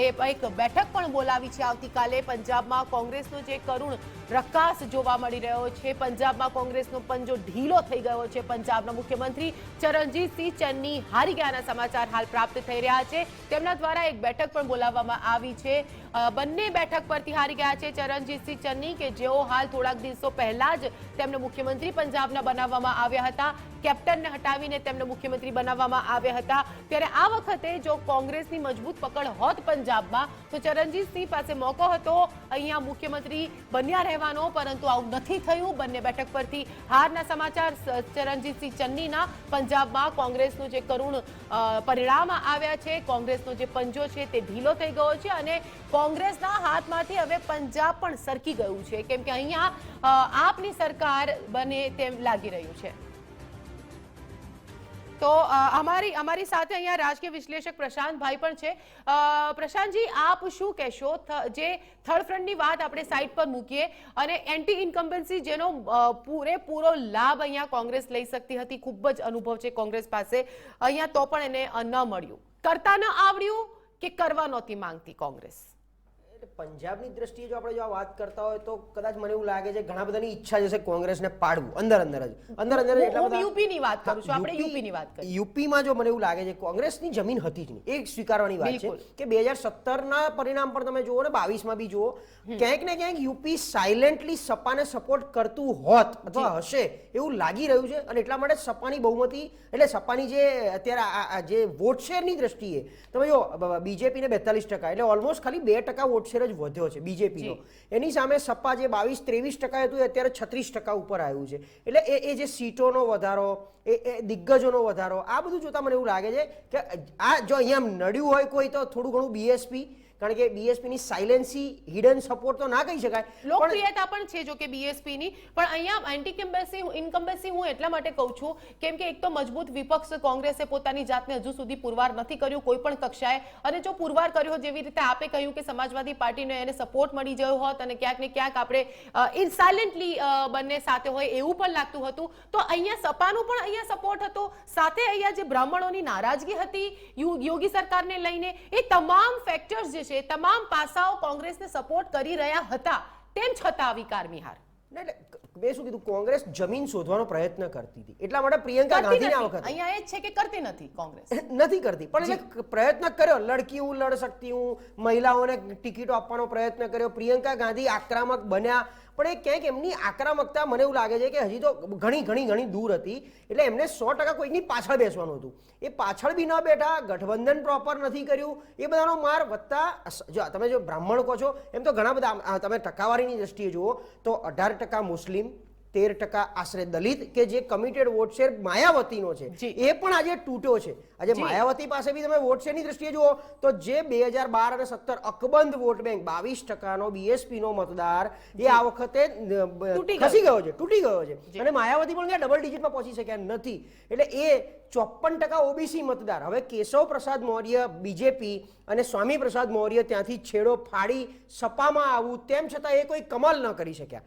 એક બેઠક પણ બોલાવી છે આવતીકાલે. પંજાબમાં કોંગ્રેસનો જે કરુણ રકાસ જોવા મળી રહ્યો છે, પંજાબમાં કોંગ્રેસનો પંજો ઢીલો થઈ ગયો છે. પંજાબના મુખ્યમંત્રી ચરણજીતસિંહ ચન્ની હારી ગયાના સમાચાર હાલ પ્રાપ્ત થઈ રહ્યા છે. તેમના દ્વારા એક બેઠક પણ બોલાવવામાં આવી છે. બંને બેઠક પરથી હારી ગયા છે ચરણજીતસિંહ ચન્ની, કે જેઓ હાલ થોડાક દિવસો પહેલા જ તેમને મુખ્યમંત્રી પંજાબના બનાવવામાં આવ્યા હતા. કેપ્ટનને હટાવીને તેમને મુખ્યમંત્રી બનાવવામાં આવ્યા હતા. ત્યારે આ વખતે જો કોંગ્રેસની મજબૂત પકડ હોત પંજાબમાં, તો ચરણજીતસિંહ પાસે મોકો હતો અહીંયા મુખ્યમંત્રી બન્યા રહેવાનો, પરંતુ આવું નથી થયું. બંને બેઠક પરથી હારના સમાચાર ચરણજીતસિંહ ચન્નીના. પંજાબમાં કોંગ્રેસનું જે કરુણ પરિણામ આવ્યા છે, કોંગ્રેસનો જે પંજો છે તે ઢીલો થઈ ગયો છે અને કોંગ્રેસના હાથમાંથી હવે પંજાબ પણ સરકી ગયું છે, કેમ કે અહીંયા આપની સરકાર બને તેમ લાગી રહ્યું છે. તો તો અમારી સાથે અહીંયા રાજકીય વિશ્લેષક પ્રશાંતભાઈ પણ છે. પ્રશાંતજી, આપ શું કહેશો? જે થર્ડ ફ્રન્ટની વાત આપણે સાઈડ પર મૂકીએ અને એન્ટી ઇન્કમ્બન્સી જેનો પૂરેપૂરો લાભ અહીંયા કોંગ્રેસ લઈ શકતી હતી, ખૂબ જ અનુભવ છે કોંગ્રેસ પાસે, અહીંયા તો પણ એને ન મળ્યું, કરતા ન આવડ્યું કે કરવા નહોતી માંગતી કોંગ્રેસ? પંજાબની દ્રષ્ટિએ જો આપણે વાત કરતા હોય તો કદાચ મને એવું લાગે છે ઘણા બધાની ઈચ્છા જશે કોંગ્રેસને પાડવું અંદર યુપીની વાત કરું છું, આપણે યુપીની વાત કરીએ. યુપીમાં જો મને એવું લાગે છે કોંગ્રેસની જમીન હતી જ નહીં, એ સ્વીકારવાની વાત છે કે 2017ના પરિણામ પણ તમે જુઓ ને 22માં બી જુઓ, ક્યાંક ને ક્યાંક યુપી સાયલેન્ટલી સપાને સપોર્ટ કરતું હોત અથવા હશે એવું લાગી રહ્યું છે. અને એટલા માટે સપાની બહુમતી એટલે સપાની જે અત્યારે જે વોટ શેરની દ્રષ્ટિએ તમે જો બીજેપીને 42% એટલે ઓલમોસ્ટ ખાલી 2% વોટ શેર જ વધ્યો છે બીજેપીનો. એની સામે સપા જે 22-23% હતું એ અત્યારે 36% ઉપર આવ્યું છે. એટલે એ જે સીટોનો વધારો, એ દિગ્ગજોનો વધારો, આ બધું જોતા મને એવું લાગે છે કે આ જો અહીંયા નડ્યું હોય કોઈ તો થોડું ઘણું બીએસપી, કારણ કે બીએસપીની સાયલેન્સી હિડન સપોર્ટ તો ના કહી શકાય, લોકપ્રિયતા પણ છે જો કે બીએસપીની. પણ અહીંયા એન્ટી ઇન્કમ્બન્સી હું એટલા માટે કહું છું કેમ કે એક તો મજબૂત વિપક્ષ કોંગ્રેસે પોતાની જાતને હજુ સુધી પુરવાર નથી કર્યું કોઈ પણ કક્ષાએ, અને જો પુરવાર કર્યો જેવી રીતે આપે કહ્યું કે સમાજવાદી પાર્ટીને એને સપોર્ટ મળી ગયો હોત અને ક્યાંક ને ક્યાંક આપણે સાયલેન્ટલી બંને સાથે હોય એવું પણ લાગતું હતું, તો અહીંયા સપાનું પણ અહીંયા સપોર્ટ હતો, સાથે અહીંયા જે બ્રાહ્મણોની નારાજગી હતી યોગી સરકારને લઈને, એ તમામ ફેક્ટર્સ જે છે, તમામ પાસાઓ કોંગ્રેસને સપોર્ટ કરી રહ્યા હતા, તેમ છતાં વિકારની હાર. મેં શું કીધું, કોંગ્રેસ જમીન શોધવાનો પ્રયત્ન કરતી હતી, એટલા માટે પ્રિયંકા ગાંધીને આ વખતે અહીંયા એ જ છે કે કરતી નથી કોંગ્રેસ, નથી કરતી, પણ એને પ્રયત્ન કર્યો, લડકી હું લડ શકતી હું, મહિલાઓને ટિકિટો આપવાનો પ્રયત્ન કર્યો, પ્રિયંકા ગાંધી આક્રમક બન્યા, પણ એ ક્યાંક એમની આક્રમકતા મને એવું લાગે છે કે હજી તો ઘણી દૂર હતી. એટલે એમને 100% કોઈની પાછળ બેસવાનું હતું, એ પાછળ બી ન બેઠા, ગઠબંધન પ્રોપર નથી કર્યું, એ બધાનો માર વધતા. જો તમે જો બ્રાહ્મણ કહો છો એમ તો ઘણા બધા, તમે ટકાવારીની દ્રષ્ટિએ જુઓ તો 18% મુસ્લિમ, 13% આશરે દલિત, કે જે કમિટેડ વોટ શેર માયાવતીનો છે એ પણ આજે તૂટ્યો છે. આજે માયાવતી પાસે બી તમે વોટ શેરની દ્રષ્ટિએ જુઓ તો જે 2012 અને 17 અકબંધ વોટ બેંક 22%નો બીએસપીનો મતદાર એ આ વખતે ખસી ગયો છે, તૂટી ગયો છે, અને માયાવતી પણ ડબલ ડિજિટમાં પહોંચી શક્યા નથી. એટલે એ 54% ઓબીસી મતદાર. હવે કેશવ પ્રસાદ મૌર્ય બીજેપી અને સ્વામી પ્રસાદ મૌર્ય ત્યાંથી છેડો ફાડી સપામાં આવવું, તેમ છતાં એ કોઈ કમાલ ન કરી શક્યા.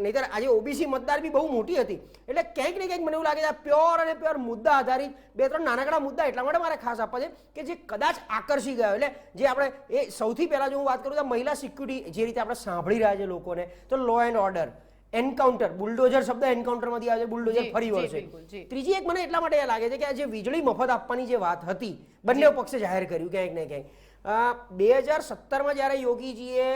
નહીતર આજે ઓબીસી મતદાર બી બહુ મોટી હતી. એટલે ક્યાંક ને ક્યાંક મને એવું લાગે છે આ પ્યોર અને પ્યોર મુદ્દા આધારિત 2-3 નાનકડા મુદ્દા એટલા માટે મારે ખાસ આપવા છે કે જે કદાચ આકર્ષી ગયો. એટલે જે આપણે એ સૌથી પહેલા જો હું વાત કરું તો મહિલા સિક્યુરિટી જે રીતે આપણે સાંભળી રહ્યા છે લોકોને, તો law and order, encounter, bulldozer શબ્દ એન્કાઉન્ટરમાંથી આવે છે, બુલડોઝર ફરી વળશે. ત્રીજી એક મને એટલા માટે લાગે છે કે આ જે વીજળી મફત આપવાની જે વાત હતી બંને પક્ષે જાહેર કર્યું ક્યાંક ને ક્યાંક, 2017માં જ્યારે યોગીજીએ